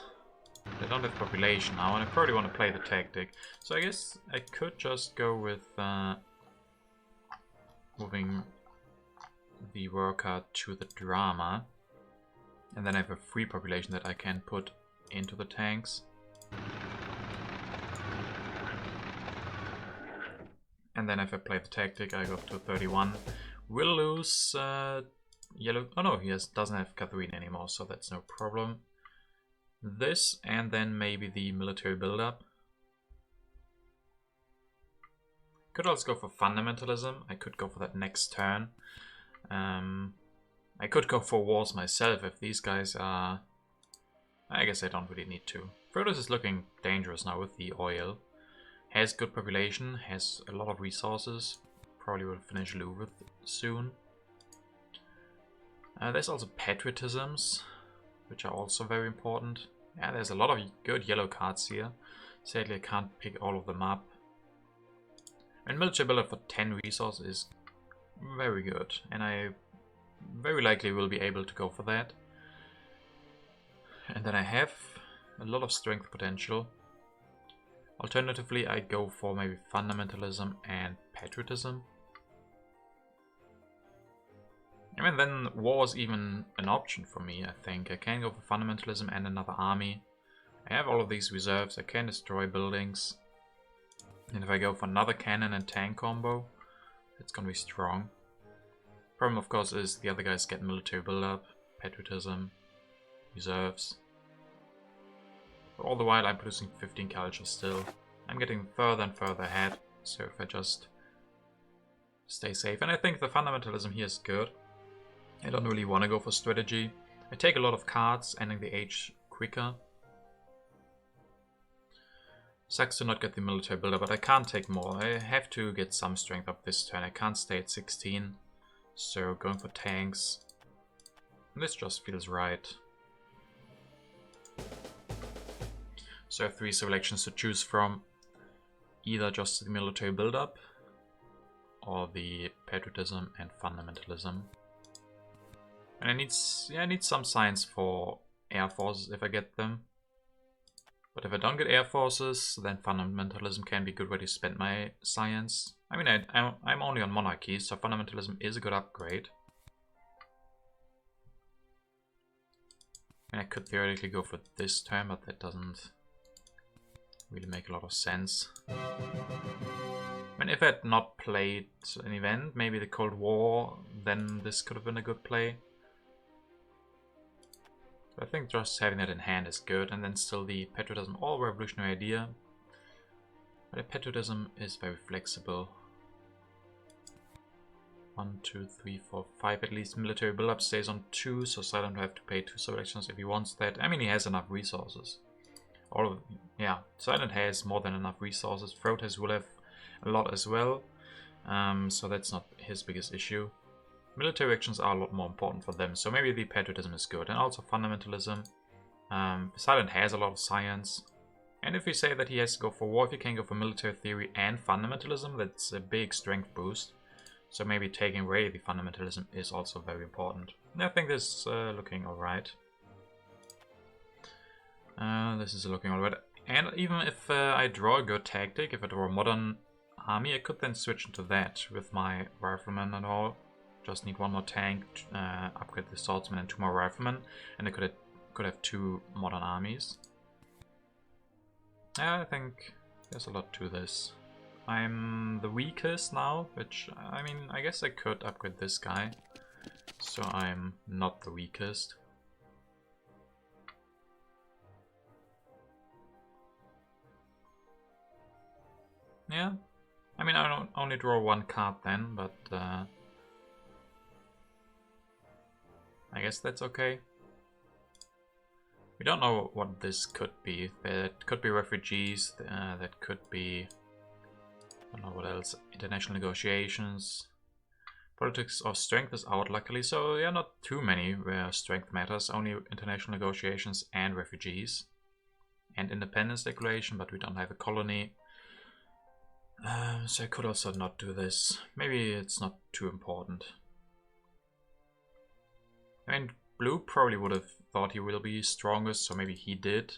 I don't have population now, and I probably want to play the tactic. So I guess I could just go with moving the worker to the drama. And then I have a free population that I can put into the tanks. And then if I play the tactic, I go up to 31. We'll lose yellow. Oh no, he doesn't have Catherine anymore, so that's no problem. This, and then maybe the military buildup. Could also go for fundamentalism. I could go for that next turn. I could go for wars myself if these guys are... I guess I don't really need to. Frodos is looking dangerous now with the oil. Has good population, has a lot of resources. Probably will finish Louvre soon. There's also patriotisms, which are also very important. Yeah, there's a lot of good yellow cards here. Sadly, I can't pick all of them up. And military buildup for 10 resources is very good, and I very likely will be able to go for that. And then I have a lot of strength potential. Alternatively, I go for maybe fundamentalism and patriotism. I mean, then war is even an option for me, I think. I can go for fundamentalism and another army. I have all of these reserves, I can destroy buildings. And if I go for another cannon and tank combo, it's gonna be strong. Problem, of course, is the other guys get military build-up, patriotism, reserves. But all the while I'm producing 15 culture still. I'm getting further and further ahead, so if I just stay safe. And I think the fundamentalism here is good. I don't really want to go for strategy. I take a lot of cards, ending the age quicker. Sucks to not get the military builder, but I can't take more. I have to get some strength up this turn. I can't stay at 16. So going for tanks. This just feels right. So I have 3 selections to choose from. Either just the military buildup or the patriotism and fundamentalism. And I need some science for air forces if I get them. But if I don't get air forces, then fundamentalism can be a good way to spend my science. I mean, I'm only on monarchies, so fundamentalism is a good upgrade. And I could theoretically go for this turn, but that doesn't really make a lot of sense. I mean, if I had not played an event, maybe the Cold War, then this could have been a good play. I think just having that in hand is good, and then still the patriotism or revolutionary idea. But the patriotism is very flexible. 1, 2, 3, 4, 5 at least. Military build-up stays on 2, so Silent will have to pay 2 selections if he wants that. I mean, he has enough resources. Yeah, Silent has more than enough resources. Frodes will have a lot as well, so that's not his biggest issue. Military actions are a lot more important for them, so maybe the patriotism is good. And also fundamentalism. Silent has a lot of science. And if we say that he has to go for war, if he can go for military theory and fundamentalism, that's a big strength boost. So maybe taking away the fundamentalism is also very important. And I think this is looking alright. This is looking alright. And even if I draw a good tactic, if I draw a modern army, I could then switch into that with my riflemen and all. Just need 1 more tank, upgrade the swordsman and 2 more riflemen, and I could have 2 modern armies. Yeah, I think there's a lot to this. I'm the weakest now, which, I mean, I guess I could upgrade this guy, so I'm not the weakest. Yeah, I mean, I don't only draw 1 card then, but I guess that's okay. We don't know what this could be. That could be refugees, that could be... I don't know what else. International negotiations. Politics of strength is out, luckily, so yeah, not too many where strength matters. Only international negotiations and refugees. And independence declaration, but we don't have a colony. So I could also not do this. Maybe it's not too important. I mean, Blue probably would have thought he will be strongest, so maybe he did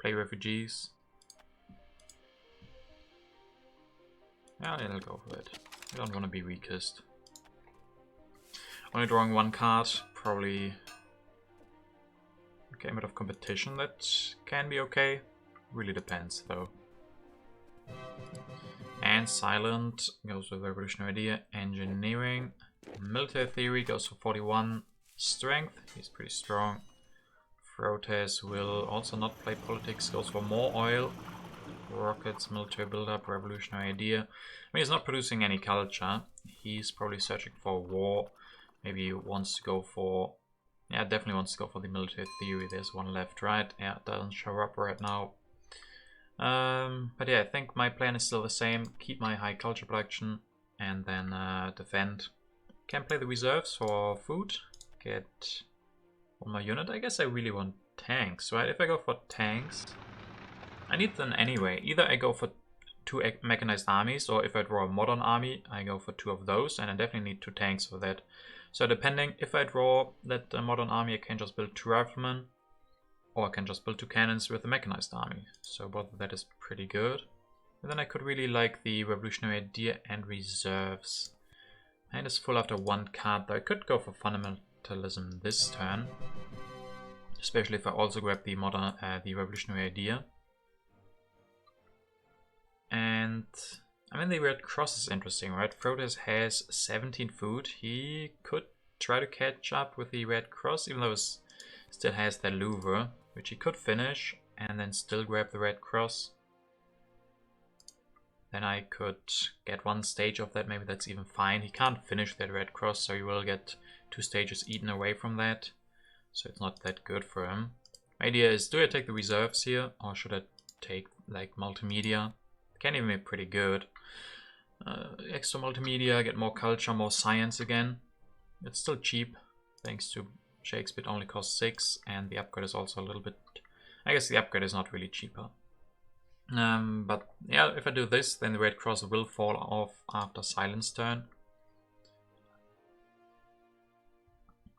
play refugees. Yeah, I'll go for it. I don't want to be weakest. Only drawing 1 card, probably a game out of competition, that can be okay. Really depends though. And Silent goes with revolutionary idea, engineering. Military theory goes for 41 strength. He's pretty strong. Frotes will also not play politics, goes for more oil. Rockets, military build-up, revolutionary idea. I mean, he's not producing any culture. He's probably searching for war. Maybe he wants to go for... Yeah, definitely wants to go for the military theory. There's one left, right? Yeah, it doesn't show up right now. But yeah, I think my plan is still the same. Keep my high culture production and then defend. Can play the reserves for food. Get one more unit. I guess I really want tanks, right? If I go for tanks, I need them anyway. Either I go for 2 mechanized armies, or if I draw a modern army, I go for 2 of those, and I definitely need 2 tanks for that. So depending, if I draw that modern army, I can just build 2 riflemen, or I can just build 2 cannons with a mechanized army. So both of that is pretty good. And then I could really like the revolutionary idea and reserves. And it's full after 1 card, though I could go for fundamentalism this turn. Especially if I also grab the modern, the revolutionary idea. And I mean, the Red Cross is interesting, right? Frotes has 17 food. He could try to catch up with the Red Cross, even though it still has the Louvre, which he could finish and then still grab the Red Cross. Then I could get 1 stage of that. Maybe that's even fine. He can't finish that Red Cross, so he will get 2 stages eaten away from that. So it's not that good for him. My idea is, do I take the reserves here, or should I take like multimedia? Can even be pretty good. Extra multimedia, get more culture, more science again. It's still cheap, thanks to Shakespeare. It only costs 6, and the upgrade is also a little bit... I guess the upgrade is not really cheaper. But yeah, if I do this, then the Red Cross will fall off after Silence turn.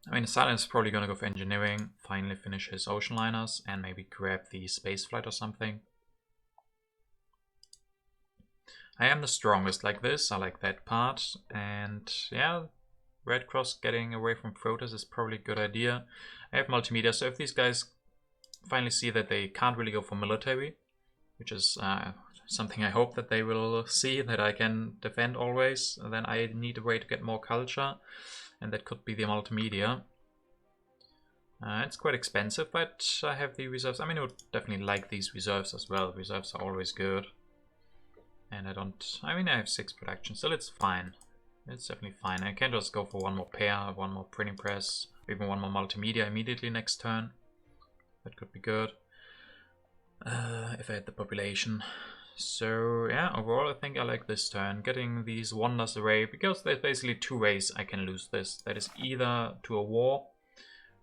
I mean, Silence is probably going to go for engineering, finally finish his ocean liners, and maybe grab the space flight or something. I am the strongest like this, I like that part, and yeah, Red Cross getting away from Frotes is probably a good idea. I have multimedia, so if these guys finally see that they can't really go for military, which is something I hope that they will see, that I can defend always, then I need a way to get more culture, and that could be the multimedia. It's quite expensive, but I have the reserves. I mean, I would definitely like these reserves as well. Reserves are always good. And I mean, I have 6 production, still it's fine. It's definitely fine. I can just go for 1 more pair, 1 more printing press, even 1 more multimedia immediately next turn. That could be good. If I had the population. So yeah, overall I think I like this turn. Getting these wonders away, because there's basically 2 ways I can lose this. That is either to a war,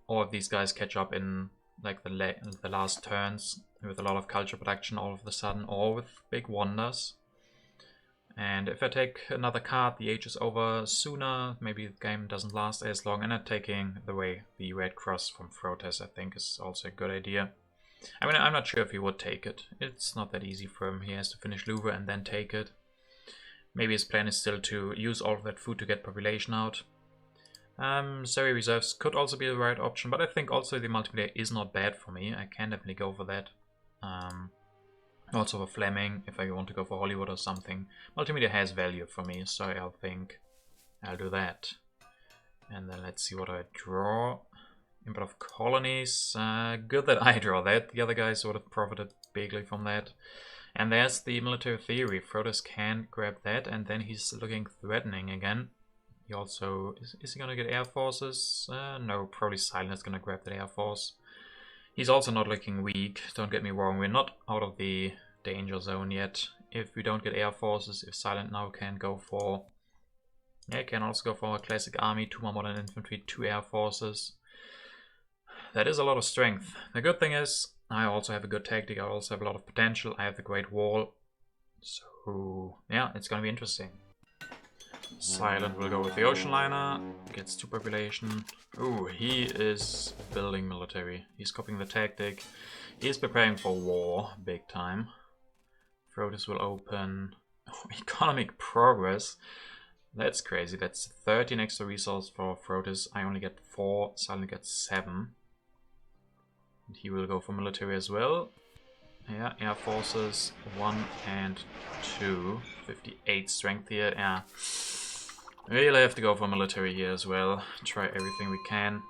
or if these guys catch up in like the last turns with a lot of culture production all of a sudden, or with big wonders. And if I take another card, the age is over sooner, maybe the game doesn't last as long, and I'm taking away the Red Cross from Frotes, I think is also a good idea. I mean, I'm not sure if he would take it. It's not that easy for him. He has to finish Louvre and then take it. Maybe his plan is still to use all of that food to get population out. Surrey reserves could also be the right option, but I think also the multiplayer is not bad for me. I can definitely go for that. Also for Fleming, if I want to go for Hollywood or something. Multimedia has value for me, so I think I'll do that. And then let's see what I draw. Import of Colonies. Good that I draw that. The other guys would have profited bigly from that. And there's the military theory. Frotes can grab that, and then he's looking threatening again. He also... Is he gonna get air forces? No, probably Silent is gonna grab that air force. He's also not looking weak, don't get me wrong, we're not out of the danger zone yet. If we don't get air forces, if Silent now can go for... Yeah, can also go for a classic army, 2 more modern infantry, 2 air forces. That is a lot of strength. The good thing is, I also have a good tactic, I also have a lot of potential, I have the Great Wall. So, yeah, it's gonna be interesting. Silent will go with the ocean liner, gets 2 population. Ooh, he is building military. He's copying the tactic. He's preparing for war, big time. Frotes will open economic progress. That's crazy. That's 13 extra resources for Frotes. I only get 4, Silent gets 7. And he will go for military as well. Yeah, air forces 1 and 2. 58 strength here. Yeah. Really have to go for military here as well. Try everything we can.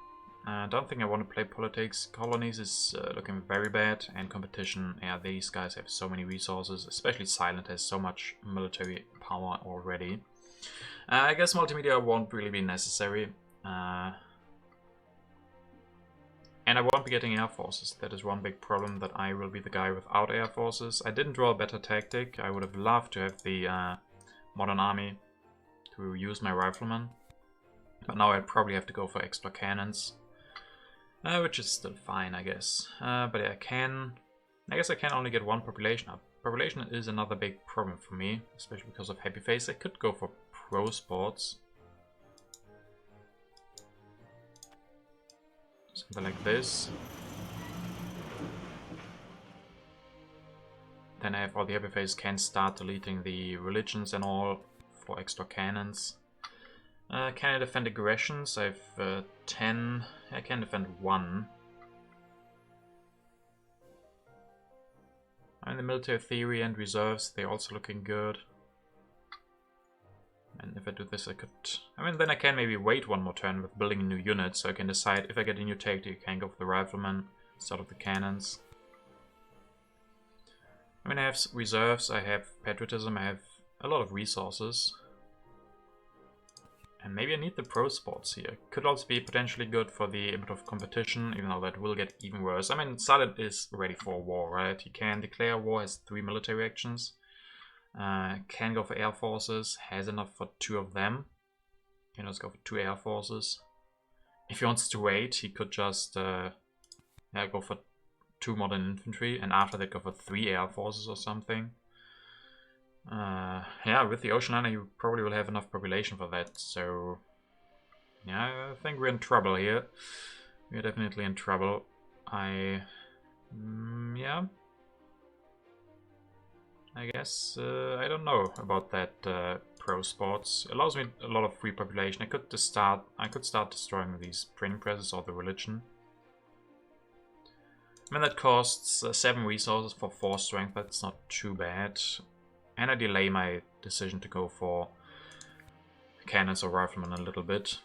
Don't think I want to play politics. Colonies is looking very bad, and competition. Yeah, these guys have so many resources. Especially Silent has so much military power already. I guess multimedia won't really be necessary. And I won't be getting air forces. That is one big problem, that I will be the guy without air forces. I didn't draw a better tactic. I would have loved to have the modern army to use my riflemen. But now I'd probably have to go for extra cannons. Which is still fine, I guess. But yeah, I guess I can only get one population up. Population is another big problem for me, especially because of Happy Face. I could go for pro sports. Something like this. Then I have all the Happy Face can start deleting the religions and all for extra cannons. Can I defend aggressions? I have 10. I can defend 1. And the military theory and reserves, they're also looking good. And if I do this, I could... I mean, then I can maybe wait one more turn with building a new unit, so I can decide if I get a new tactic, I can go for the riflemen instead of the cannons. I mean, I have reserves, I have patriotism, I have a lot of resources. And maybe I need the pro sports here. Could also be potentially good for the input of competition, even though that will get even worse. I mean, Silent is ready for war, right? He can declare war, has 3 military actions. Can go for air forces, has enough for 2 of them. Can just go for 2 air forces. If he wants to wait, he could just go for 2 modern infantry, and after that go for 3 air forces or something. Yeah, with the ocean liner, you probably will have enough population for that, so... Yeah, I think we're in trouble here. We're definitely in trouble. Yeah. I guess, I don't know about that pro sports. Allows me a lot of free population. I could start destroying these printing presses or the religion. I mean, that costs 7 resources for 4 strength. That's not too bad. And I delay my decision to go for cannons or riflemen a little bit.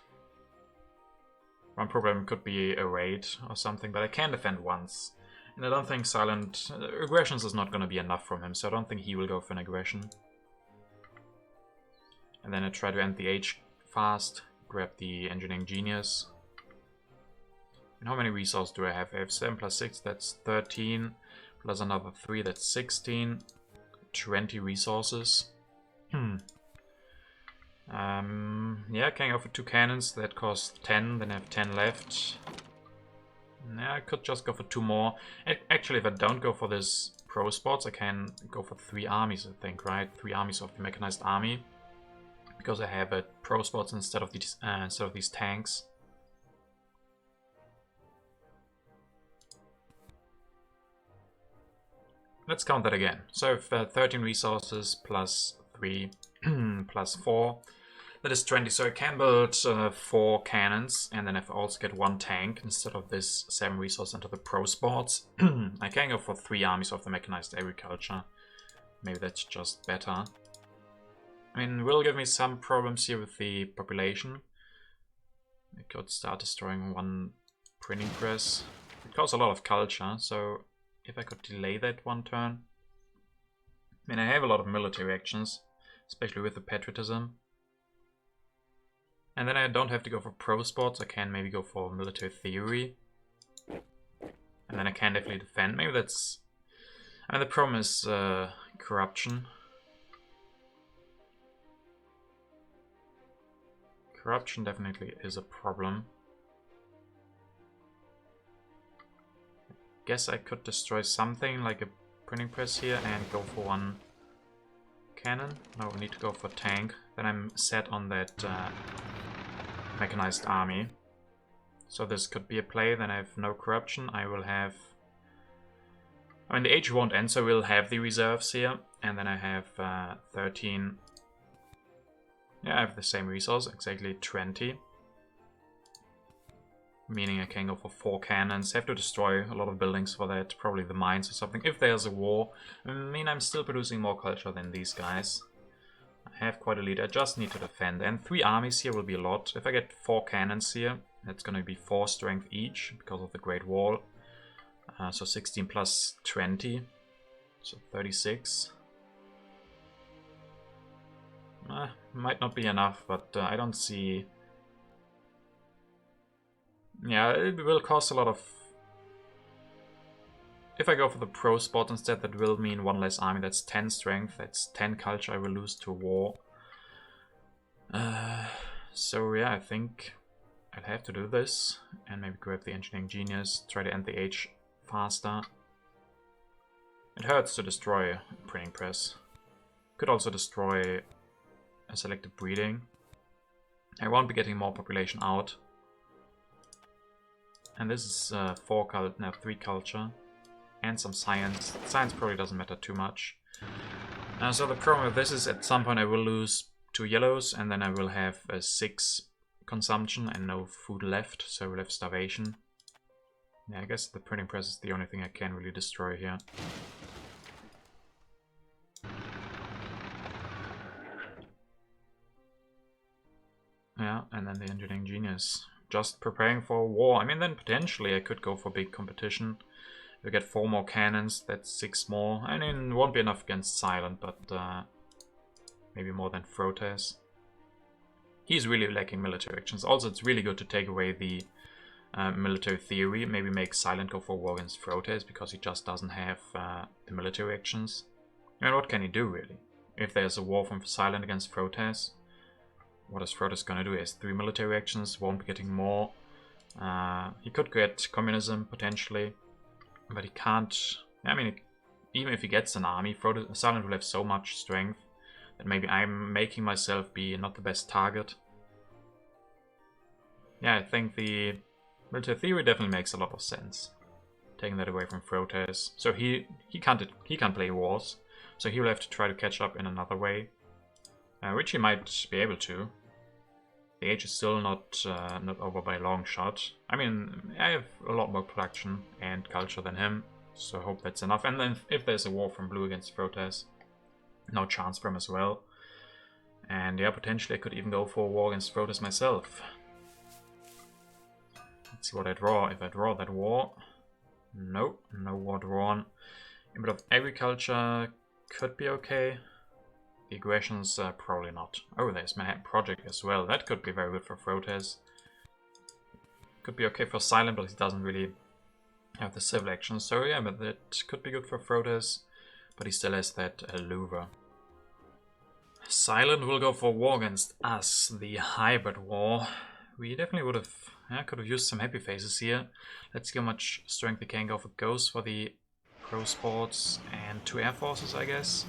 One problem could be a raid or something, but I can defend once. And I don't think Silent... aggressions is not going to be enough from him, so I don't think he will go for an aggression. And then I try to end the age fast, grab the engineering genius. And how many resources do I have? I have 7 plus 6, that's 13. Plus another 3, that's 16. 20 resources. Yeah, I can go for 2 cannons, that costs 10, then I have 10 left. Yeah, I could just go for 2 more. Actually, if I don't go for this pro sports, I can go for 3 armies, I think, right? 3 armies of the mechanized army. Because I have a pro sports instead of these tanks. Let's count that again. So if 13 resources plus 3 plus 4, that is 20. So I can build 4 cannons, and then if I also get 1 tank instead of this 7 resources into the pro sports, I can go for 3 armies of the mechanized agriculture. Maybe that's just better. I mean, it will give me some problems here with the population. I could start destroying 1 printing press. It costs a lot of culture, so if I could delay that 1 turn. I mean, I have a lot of military actions, especially with the patriotism. And then I don't have to go for pro sports, I can maybe go for military theory. And then I can definitely defend. Maybe that's... I mean, the problem is corruption. Corruption definitely is a problem. Guess I could destroy something like a printing press here and go for 1 cannon. No, we need to go for tank. Then I'm set on that mechanized army. So this could be a play. Then I have no corruption. I will have... I mean, the age won't end, so we'll have the reserves here. And then I have 13... Yeah, I have the same resource, exactly 20. Meaning I can go for 4 cannons. Have to destroy a lot of buildings for that, probably the mines or something. If there's a war, I mean, I'm still producing more culture than these guys. I have quite a lead. I just need to defend. And 3 armies here will be a lot. If I get 4 cannons here, that's going to be 4 strength each because of the Great Wall. So 16 plus 20. So 36. Might not be enough, but I don't see... Yeah, it will cost a lot of... If I go for the pro spot instead, that will mean 1 less army. That's 10 strength, that's 10 culture I will lose to war. So yeah, I think I'll have to do this. And maybe grab the Engineering Genius, try to end the age faster. It hurts to destroy a printing press. Could also destroy a selective breeding. I won't be getting more population out. And this is 3 culture. And some science. Science probably doesn't matter too much. So the problem with this is at some point I will lose 2 yellows and then I will have a 6 consumption and no food left, so I will have starvation. Yeah, I guess the printing press is the only thing I can really destroy here. Yeah, and then the Engineering Genius. Just preparing for war. I mean, then potentially I could go for big competition. We get 4 more cannons, that's 6 more. I mean, it won't be enough against Silent, but maybe more than Frotes. He's really lacking military actions. Also, it's really good to take away the military theory. Maybe make Silent go for war against Frotes, because he just doesn't have the military actions. I mean, what can he do, really? If there's a war from Silent against Frotes, what is Frotes gonna do? He has 3 military actions, won't be getting more. He could get communism, potentially. But he can't... I mean, even if he gets an army, Silent will have so much strength that maybe I'm making myself be not the best target. Yeah, I think the military theory definitely makes a lot of sense. Taking that away from Frotes. So he can't play wars. So he will have to try to catch up in another way. Which he might be able to. The age is still not over by a long shot. I mean, I have a lot more production and culture than him, so I hope that's enough. And then if there's a war from blue against Frotes, no chance for him as well. And yeah, potentially I could even go for a war against Frotes myself. Let's see what I draw. If I draw that war... Nope, no war drawn. A bit of agriculture could be okay. The aggressions, probably not. Oh, there's Manhattan Project as well. That could be very good for Frotes. Could be okay for Silent, but he doesn't really have the civil actions. So yeah, but that could be good for Frotes. But he still has that Louver. Silent will go for war against us, the hybrid war. We definitely would have, could have used some happy faces here. Let's see how much strength we can go for Ghost for the pro sports and 2 air forces, I guess.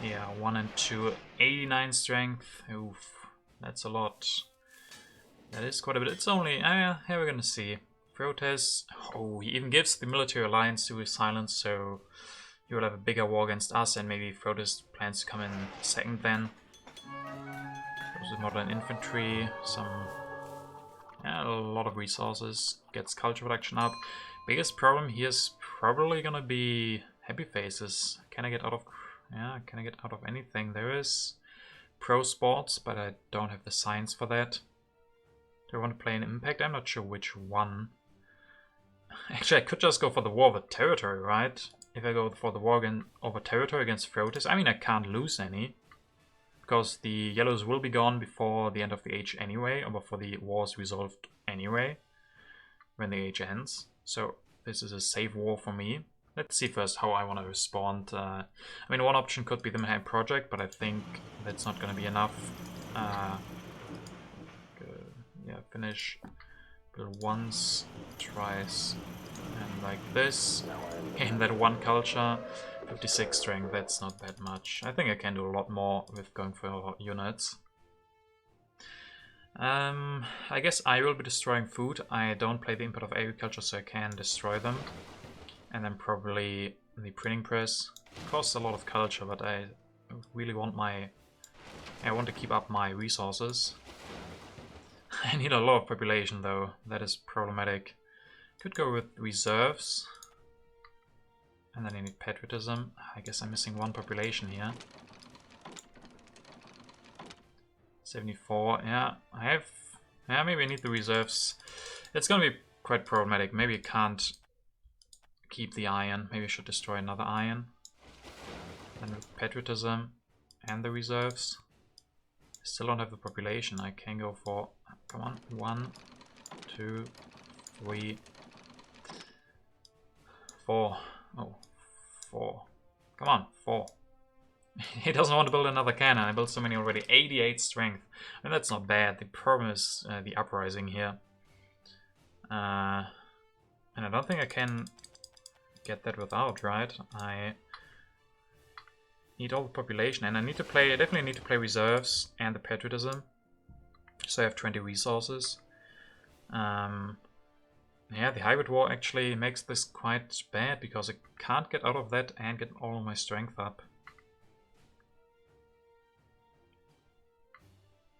Yeah, 1 and 2, 89 strength. Oof, that's a lot. That is quite a bit. It's only, here we're gonna see. Frotes, oh, he even gives the military alliance to his Silence, so he will have a bigger war against us, and maybe Frotes plans to come in second then. Goes with modern infantry, a lot of resources, gets culture production up. Biggest problem here is probably gonna be happy faces. Can I get out of... Yeah, can I get out of anything? There is pro sports, but I don't have the science for that. Do I want to play an impact? I'm not sure which one. Actually, I could just go for the war over territory, right? If I go for the war over territory against Frotes, I mean, I can't lose any. Because the yellows will be gone before the end of the age anyway, or before the war is resolved anyway, when the age ends. So this is a safe war for me. Let's see first how I want to respond. I mean, one option could be the Manhattan Project, but I think that's not going to be enough. Yeah, finish. Build once, twice, and like this. Gain that 1 culture. 56 strength, that's not that much. I think I can do a lot more with going for units. I guess I will be destroying food. I don't play the input of agriculture, so I can destroy them. And then probably the printing press. Costs a lot of culture, but I really want I want to keep up my resources. I need a lot of population though, that is problematic. Could go with reserves. And then I need patriotism. I guess I'm missing 1 population here. 74, yeah, I have... Yeah, maybe I need the reserves. It's gonna be quite problematic. Maybe I can't keep the iron. Maybe I should destroy another iron. And with patriotism and the reserves. Still don't have the population. I can go for... Come on. 1, 2, 3, 4. Oh, 4. Come on, 4. He doesn't want to build another cannon. I built so many already. 88 strength. I mean, that's not bad. The problem is the uprising here. And I don't think I can get that without, right? I need all the population, and I need to play. I definitely need to play reserves and the patriotism. So I have 20 resources. Yeah, the hybrid war actually makes this quite bad because I can't get out of that and get all of my strength up.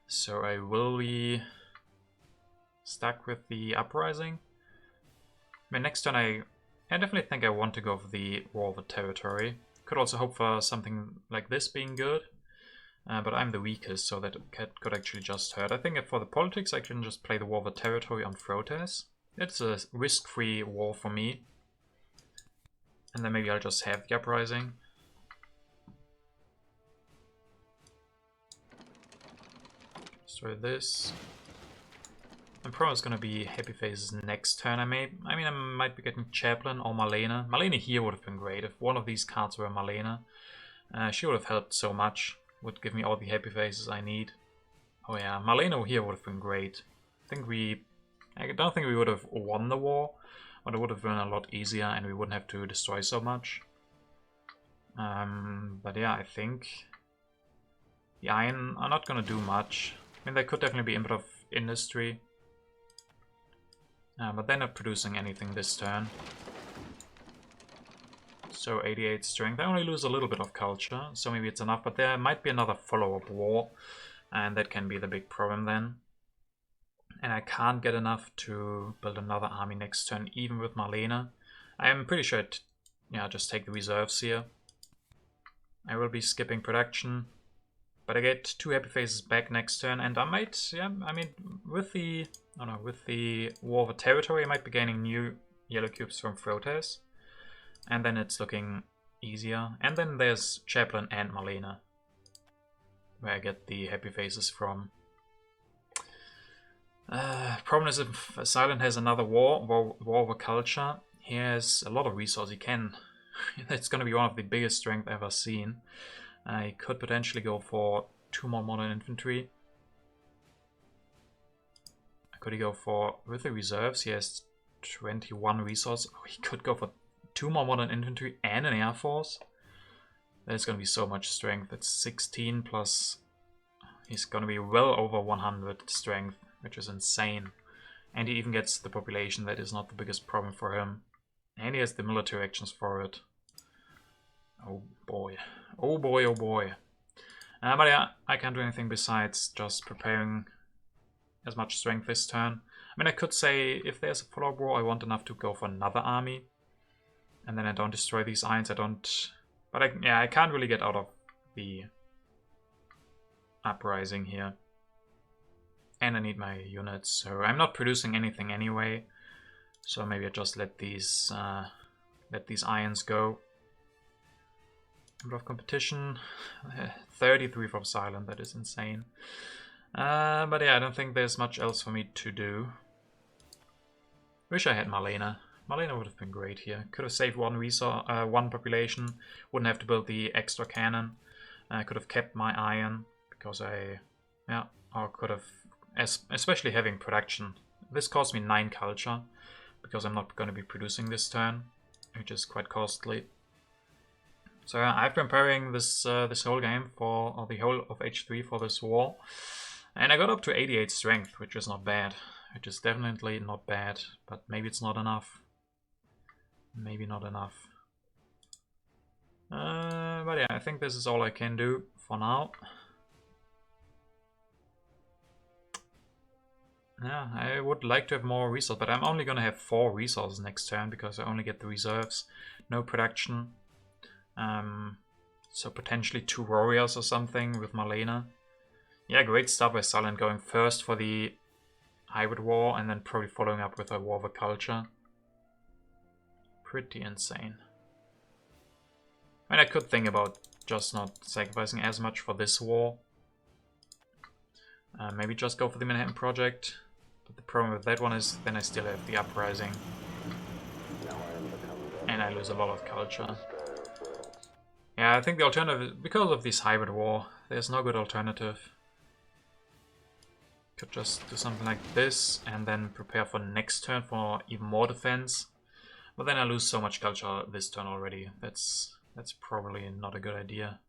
So I will be stuck with the uprising. I mean, next turn I definitely think I want to go for the War of the Territory. Could also hope for something like this being good. But I'm the weakest, so that could actually just hurt. I think for the politics I can just play the War of the Territory on Frotes. It's a risk-free war for me. And then maybe I'll just have the uprising. Destroy this. I'm probably it's gonna be Happy Faces next turn. I might be getting Chaplain or Marlene. Marlene here would have been great if one of these cards were Marlene. She would have helped so much. Would give me all the Happy Faces I need. Oh yeah, Marlene here would have been great. I don't think we would have won the war, but it would have been a lot easier and we wouldn't have to destroy so much. But yeah, I think the iron are not gonna do much. I mean, they could definitely be input of industry. But they're not producing anything this turn. So 88 strength. I only lose a little bit of culture, so maybe it's enough. But there might be another follow-up war, and that can be the big problem then. And I can't get enough to build another army next turn, even with Marlene. I'm pretty sure I'd just take the reserves here. I will be skipping production. But I get 2 Happy Faces back next turn, and I might, yeah, I mean, with the War of the Territory, I might be gaining new yellow cubes from Frotes. And then it's looking easier. And then there's Chaplain and Marlene, where I get the Happy Faces from. Problem is if Silent has another war over culture, he has a lot of resources. He can. It's going to be one of the biggest strength I've ever seen. I could potentially go for 2 more modern infantry. Could he go for, with the reserves, he has 21 resources. Oh, he could go for 2 more modern infantry and an air force. There's going to be so much strength. It's 16 plus, he's going to be well over 100 strength, which is insane. And he even gets the population. That is not the biggest problem for him. And he has the military actions for it. Oh boy. Oh boy, oh boy. But yeah, I can't do anything besides just preparing as much strength this turn. I mean, I could say if there's a follow-up war, I want enough to go for another army. And then I don't destroy these irons, I don't... But I can't really get out of the uprising here. And I need my units, so I'm not producing anything anyway. So maybe I just let these irons go. Number of competition, 33 from Silent, that is insane. But yeah, I don't think there's much else for me to do. Wish I had Marlene. Marlene would have been great here. Could have saved one resource, one population. Wouldn't have to build the extra cannon. I could have kept my iron because or could have, especially having production. This cost me 9 culture because I'm not going to be producing this turn, which is quite costly. So I've been preparing this this whole game or the whole of H3 for this war, and I got up to 88 strength, which is not bad. Which is definitely not bad, but maybe it's not enough. Maybe not enough. But yeah, I think this is all I can do for now. Yeah, I would like to have more resources, but I'm only gonna have 4 resources next turn because I only get the reserves, no production. So potentially 2 warriors or something with Marlene. Yeah, great start by Silent, going first for the hybrid war and then probably following up with a war of a culture. Pretty insane. I mean, I could think about just not sacrificing as much for this war. Maybe just go for the Manhattan Project. But the problem with that one is then I still have the Uprising. And I lose a lot of culture. Yeah, I think the alternative, because of this hybrid war, there's no good alternative. Could just do something like this and then prepare for next turn for even more defense. But then I lose so much culture this turn already. That's probably not a good idea.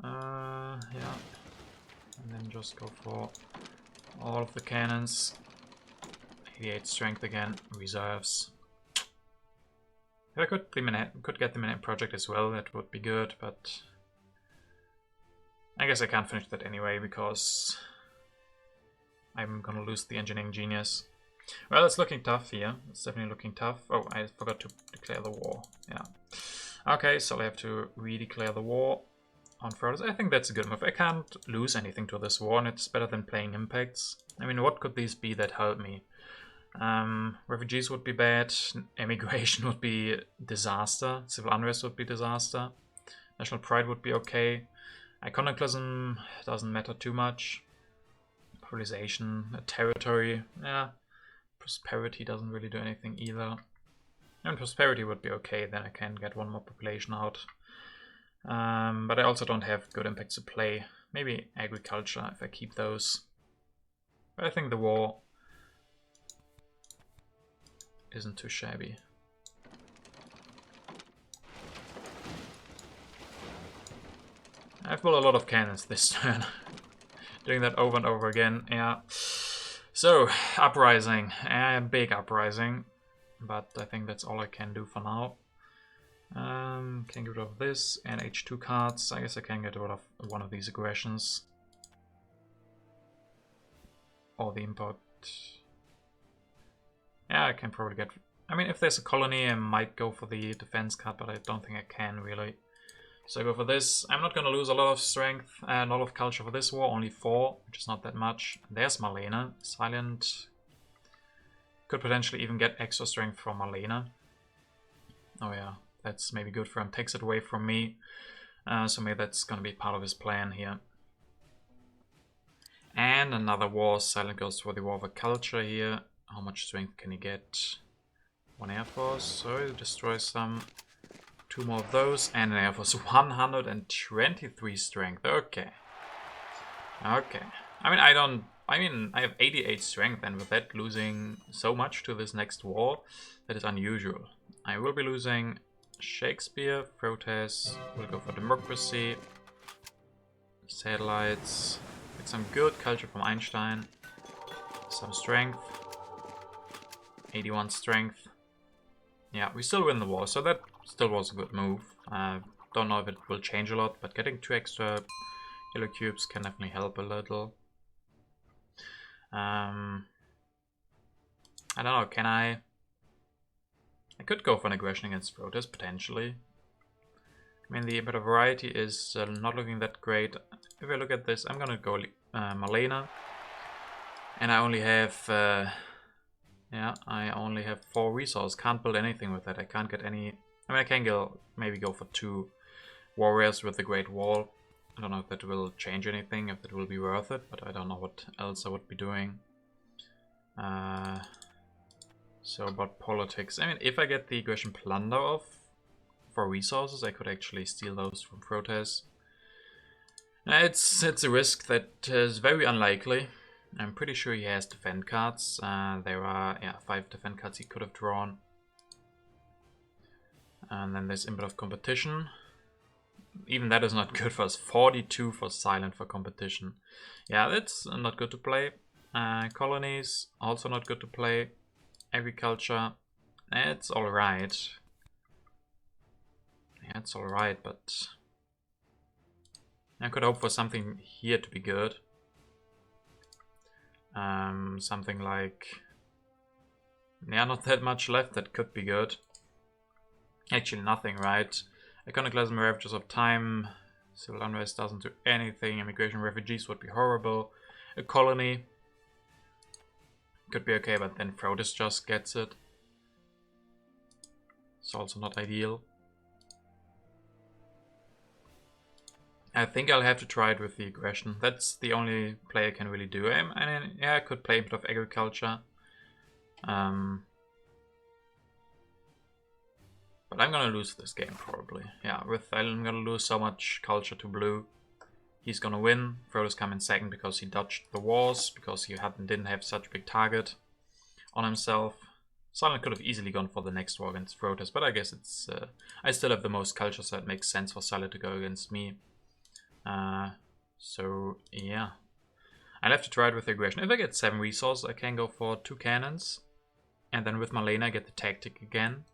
Yeah. And then just go for all of the cannons. 88 strength again, reserves. If I could get the Manhattan Project as well, that would be good, but I guess I can't finish that anyway because I'm gonna lose the Engineering Genius. Well, it's looking tough here. It's definitely looking tough. Oh, I forgot to declare the war. Yeah. Okay, so I have to re-declare the war on Frodos. I think that's a good move. I can't lose anything to this war, and it's better than playing impacts. I mean, what could these be that help me? Refugees would be bad. Emigration would be disaster. Civil unrest would be disaster. National pride would be okay. Iconoclasm doesn't matter too much. Polarization, territory, yeah. Prosperity doesn't really do anything either. And prosperity would be okay, then I can get one more population out. But I also don't have good impacts to play. Maybe agriculture if I keep those. But I think the war isn't too shabby. I've built a lot of cannons this turn. Doing that over and over again, yeah. So, Uprising. Big Uprising. But I think that's all I can do for now. Can get rid of this and H2 cards. I guess I can get rid of one of these aggressions. Or the import. Yeah, I can probably get... I mean, if there's a colony, I might go for the defense card, but I don't think I can, really. So I go for this. I'm not going to lose a lot of strength and a lot of culture for this war, only 4, which is not that much. There's Marlena. Silent. Could potentially even get extra strength from Marlena. Oh yeah, that's maybe good for him. Takes it away from me. So maybe that's going to be part of his plan here. And another war. Silent goes for the war of a culture here. How much strength can he get? 1 Air Force, so he destroys some. 2 more of those, and an Air Force. 123 strength. Okay. Okay. I mean, I have 88 strength, and with that losing so much to this next war, that is unusual. I will be losing Shakespeare, Protests, we'll go for democracy, satellites, get some good culture from Einstein, some strength, 81 strength. Yeah, we still win the war, so that still was a good move. Don't know if it will change a lot, but getting 2 extra yellow cubes can definitely help a little. I don't know, can I could go for an aggression against Protoss, potentially. I mean, the bit of variety is not looking that great. If I look at this, I'm gonna go Marlena. And I only have... yeah, I only have 4 resources. Can't build anything with that. I can't get any... I mean, I can go, maybe go for 2 warriors with the Great Wall. I don't know if that will change anything, if it will be worth it, but I don't know what else I would be doing. So about politics. I mean, if I get the aggression plunder off for resources, I could actually steal those from Protests. It's a risk that is very unlikely. I'm pretty sure he has defend cards. There are 5 defend cards he could have drawn. And then there's Input of Competition. Even that is not good for us. 42 for Silent for competition. Yeah, that's not good to play. Colonies, also not good to play. Agriculture, it's alright. Yeah, it's alright, but I could hope for something here to be good. Something like... yeah, not that much left that could be good. Actually nothing, right? Iconoclasm, Ravages of Time, Civil unrest doesn't do anything. Immigration refugees would be horrible. A colony could be okay, but then Frodis just gets it. It's also not ideal. I think I'll have to try it with the aggression. That's the only play I can really do. And yeah, I could play a bit of agriculture. But I'm gonna lose this game probably. Yeah, I'm gonna lose so much culture to blue. He's gonna win. Frodis come in second because he dodged the wars, because he didn't have such a big target on himself. Silent could have easily gone for the next war against Frodis, but I guess it's I still have the most culture, so it makes sense for Silent to go against me. So yeah, I'll have to try it with the aggression. If I get 7 resources, I can go for 2 cannons, and then with Marlena I get the tactic again.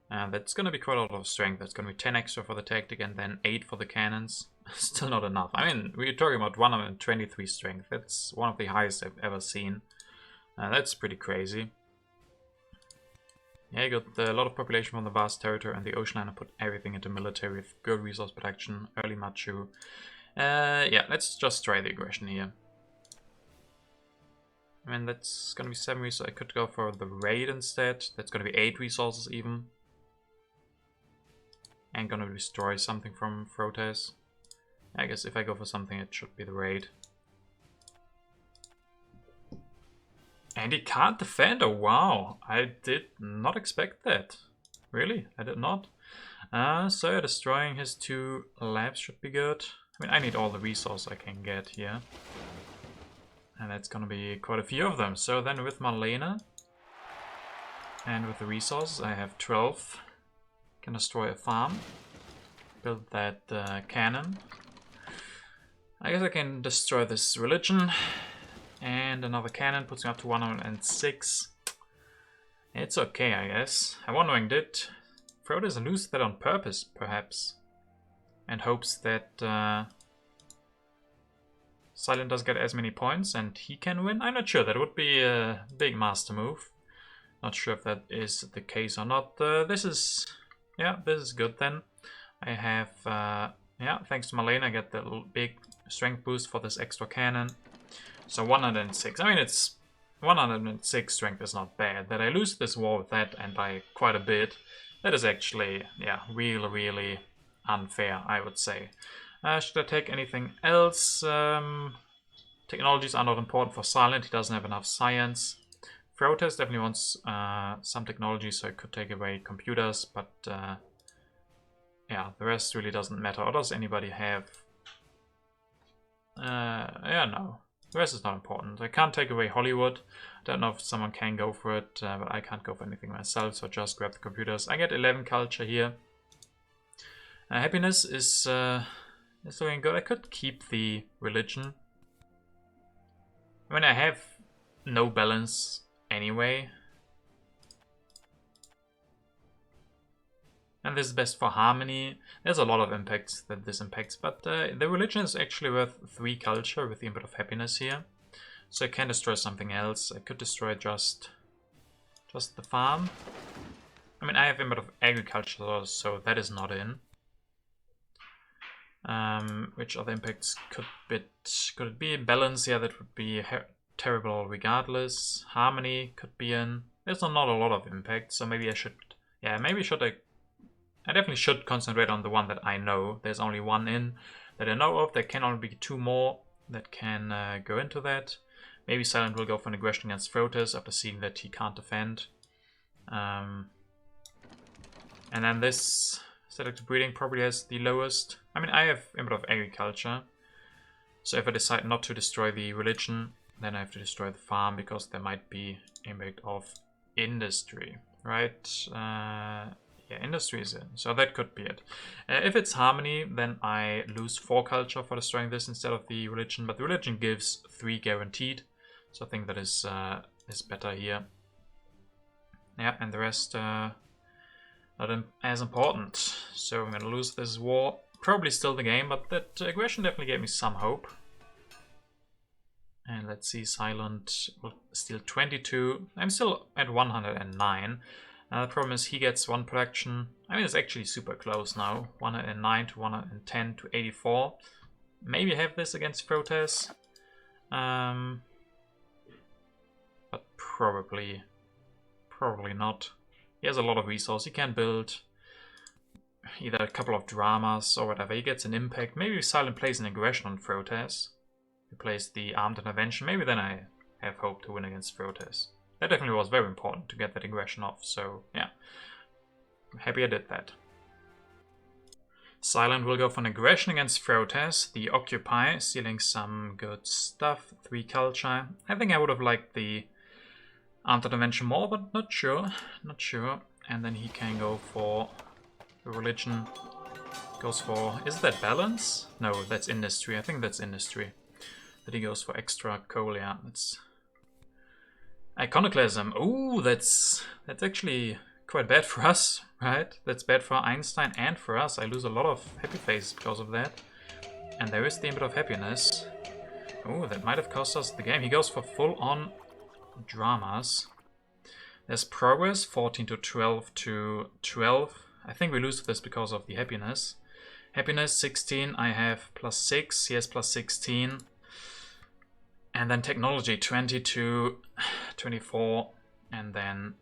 That's gonna be quite a lot of strength. That's gonna be 10 extra for the tactic and then 8 for the cannons. Still not enough. I mean, we're talking about 123 strength. That's one of the highest I've ever seen. That's pretty crazy. Yeah, you got a lot of population from the vast territory, and the ocean line put everything into military with good resource protection, early Machu. Yeah, let's just try the aggression here. I mean, that's gonna be 7 resources. I could go for the raid instead. That's gonna be 8 resources even. And gonna destroy something from Frodis. I guess if I go for something, it should be the raid. And he can't defend. Oh wow, I did not expect that. Really, I did not. So destroying his 2 labs should be good. I mean, I need all the resources I can get here. And that's gonna be quite a few of them. So then with Marlena and with the resources, I have 12. Can destroy a farm. Build that cannon. I guess I can destroy this religion. And another cannon puts me up to 106. It's okay, I guess. I'm wondering, did Frodis lose that on purpose, perhaps? And hopes that Silent does get as many points and he can win? I'm not sure. That would be a big master move. Not sure if that is the case or not. This is good then. I have, yeah, thanks to Marlena, I get the big strength boost for this extra cannon. So 106. I mean, it's 106 strength is not bad. That I lose this war with that and by quite a bit, that is actually, yeah, really unfair, I would say. Should I take anything else? Technologies are not important for Silent. He doesn't have enough science. Frodis definitely wants some technology, so I could take away computers, but yeah, the rest really doesn't matter. Or does anybody have? Yeah, no. The rest is not important. I can't take away Hollywood. I don't know if someone can go for it, but I can't go for anything myself, so just grab the computers. I get 11 culture here. Happiness is looking good. I could keep the religion. I mean, I have no balance anyway. And this is best for harmony. There's a lot of impacts that this impacts, but the religion is actually worth 3 culture with the input of happiness here. So I can destroy something else. I could destroy just the farm. I mean, I have input of agriculture, so that is not in. Which other impacts could it be? Balance, yeah, that would be terrible regardless. Harmony could be in. There's not a lot of impact, so maybe I should, yeah, I definitely should concentrate on the one that I know. There's only 1 in that I know of. There can only be 2 more that can go into that. Maybe Silent will go for an aggression against Frodis after seeing that he can't defend. And then this selective breeding probably has the lowest. I mean, I have input of agriculture. So if I decide not to destroy the religion, then I have to destroy the farm because there might be impact of industry, right? Yeah, industry is in, so that could be it. If it's harmony, then I lose 4 culture for destroying this instead of the religion, but the religion gives 3 guaranteed, so I think that is better here. Yeah, and the rest not as important. So I'm gonna lose this war. Probably still the game, but that aggression definitely gave me some hope. And let's see, Silent will steal 22. I'm still at 109. The problem is he gets 1 production. I mean, it's actually super close now. 109 to 110 to 84. Maybe have this against Proteus. But probably not. He has a lot of resource. He can build either a couple of dramas or whatever. He gets an impact. Maybe Silent plays an aggression on Proteus. He plays the armed intervention. Maybe then I have hope to win against Proteus. That definitely was very important to get that aggression off, so yeah. I'm happy I did that. Silent will go for an aggression against Proteus, the Occupy, stealing some good stuff, 3 culture. I think I would have liked the armed intervention more, but not sure. And then he can go for the religion. Goes for, is that balance? No, that's industry. I think that's industry. That he goes for extra coal, yeah. That's iconoclasm. Oh, that's actually quite bad for us, right? That's bad for Einstein and for us. I lose a lot of happy faces because of that. And there is the input of happiness. Oh, that might have cost us the game. He goes for full-on dramas. There's progress, 14 to 12 to 12. I think we lose this because of the happiness. Happiness, 16. I have +6. He has +16. And then technology, 20 to 24, and then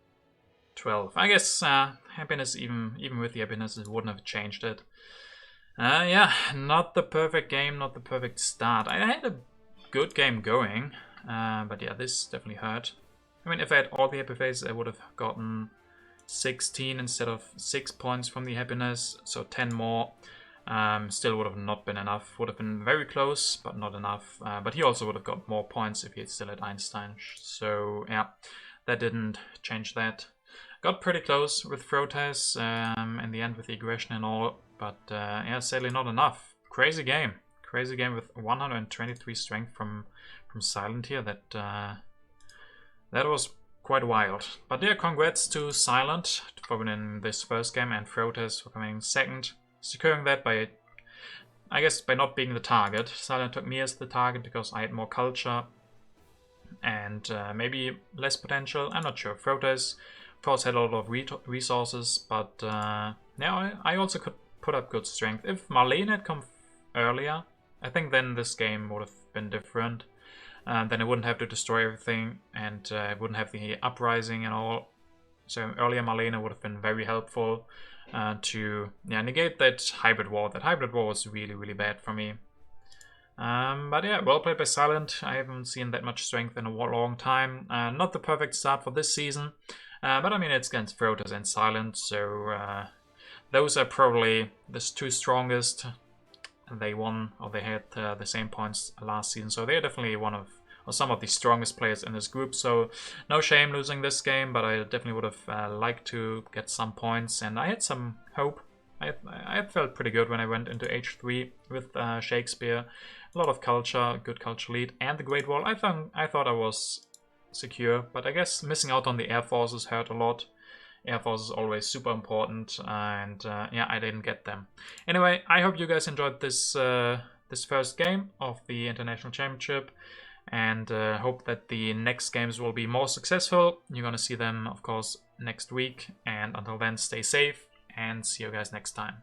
12. I guess happiness, even with the happiness, it wouldn't have changed it. Yeah, not the perfect game, not the perfect start. I had a good game going, but yeah, this definitely hurt. I mean, if I had all the happy faces, I would have gotten 16 instead of 6 points from the happiness, so 10 more. Still would have not been enough. Would have been very close, but not enough. But he also would have got more points if he had still had Einstein. So yeah, that didn't change that. Got pretty close with Proteus in the end with the aggression and all. But yeah, sadly not enough. Crazy game. Crazy game with 123 strength from Silent here. That was quite wild. But yeah, congrats to Silent for winning this first game and Proteus for coming second. Securing that by, I guess, by not being the target. Silent took me as the target because I had more culture and maybe less potential. I'm not sure. Proteus, of course, had a lot of resources, but yeah, I also could put up good strength. If Marlene had come earlier, I think then this game would have been different. Then I wouldn't have to destroy everything, and I wouldn't have the uprising and all. So earlier Marlene would have been very helpful. To negate that hybrid war. That hybrid war was really bad for me. But yeah, well played by Silent. I haven't seen that much strength in a long time. Not the perfect start for this season, but I mean it's against Proteus and Silent, so those are probably the 2 strongest. They won, or they had the same points last season, so they're definitely some of the strongest players in this group, so no shame losing this game, but I definitely would have liked to get some points, and I had some hope. I felt pretty good when I went into H3 with Shakespeare. A lot of culture, good culture lead, and the Great Wall. I thought I was secure, but I guess missing out on the Air Forces hurt a lot. Air Force is always super important, and yeah, I didn't get them. Anyway, I hope you guys enjoyed this this first game of the International Championship, and hope that the next games will be more successful. You're gonna see them, of course, next week, and until then, stay safe, and see you guys next time.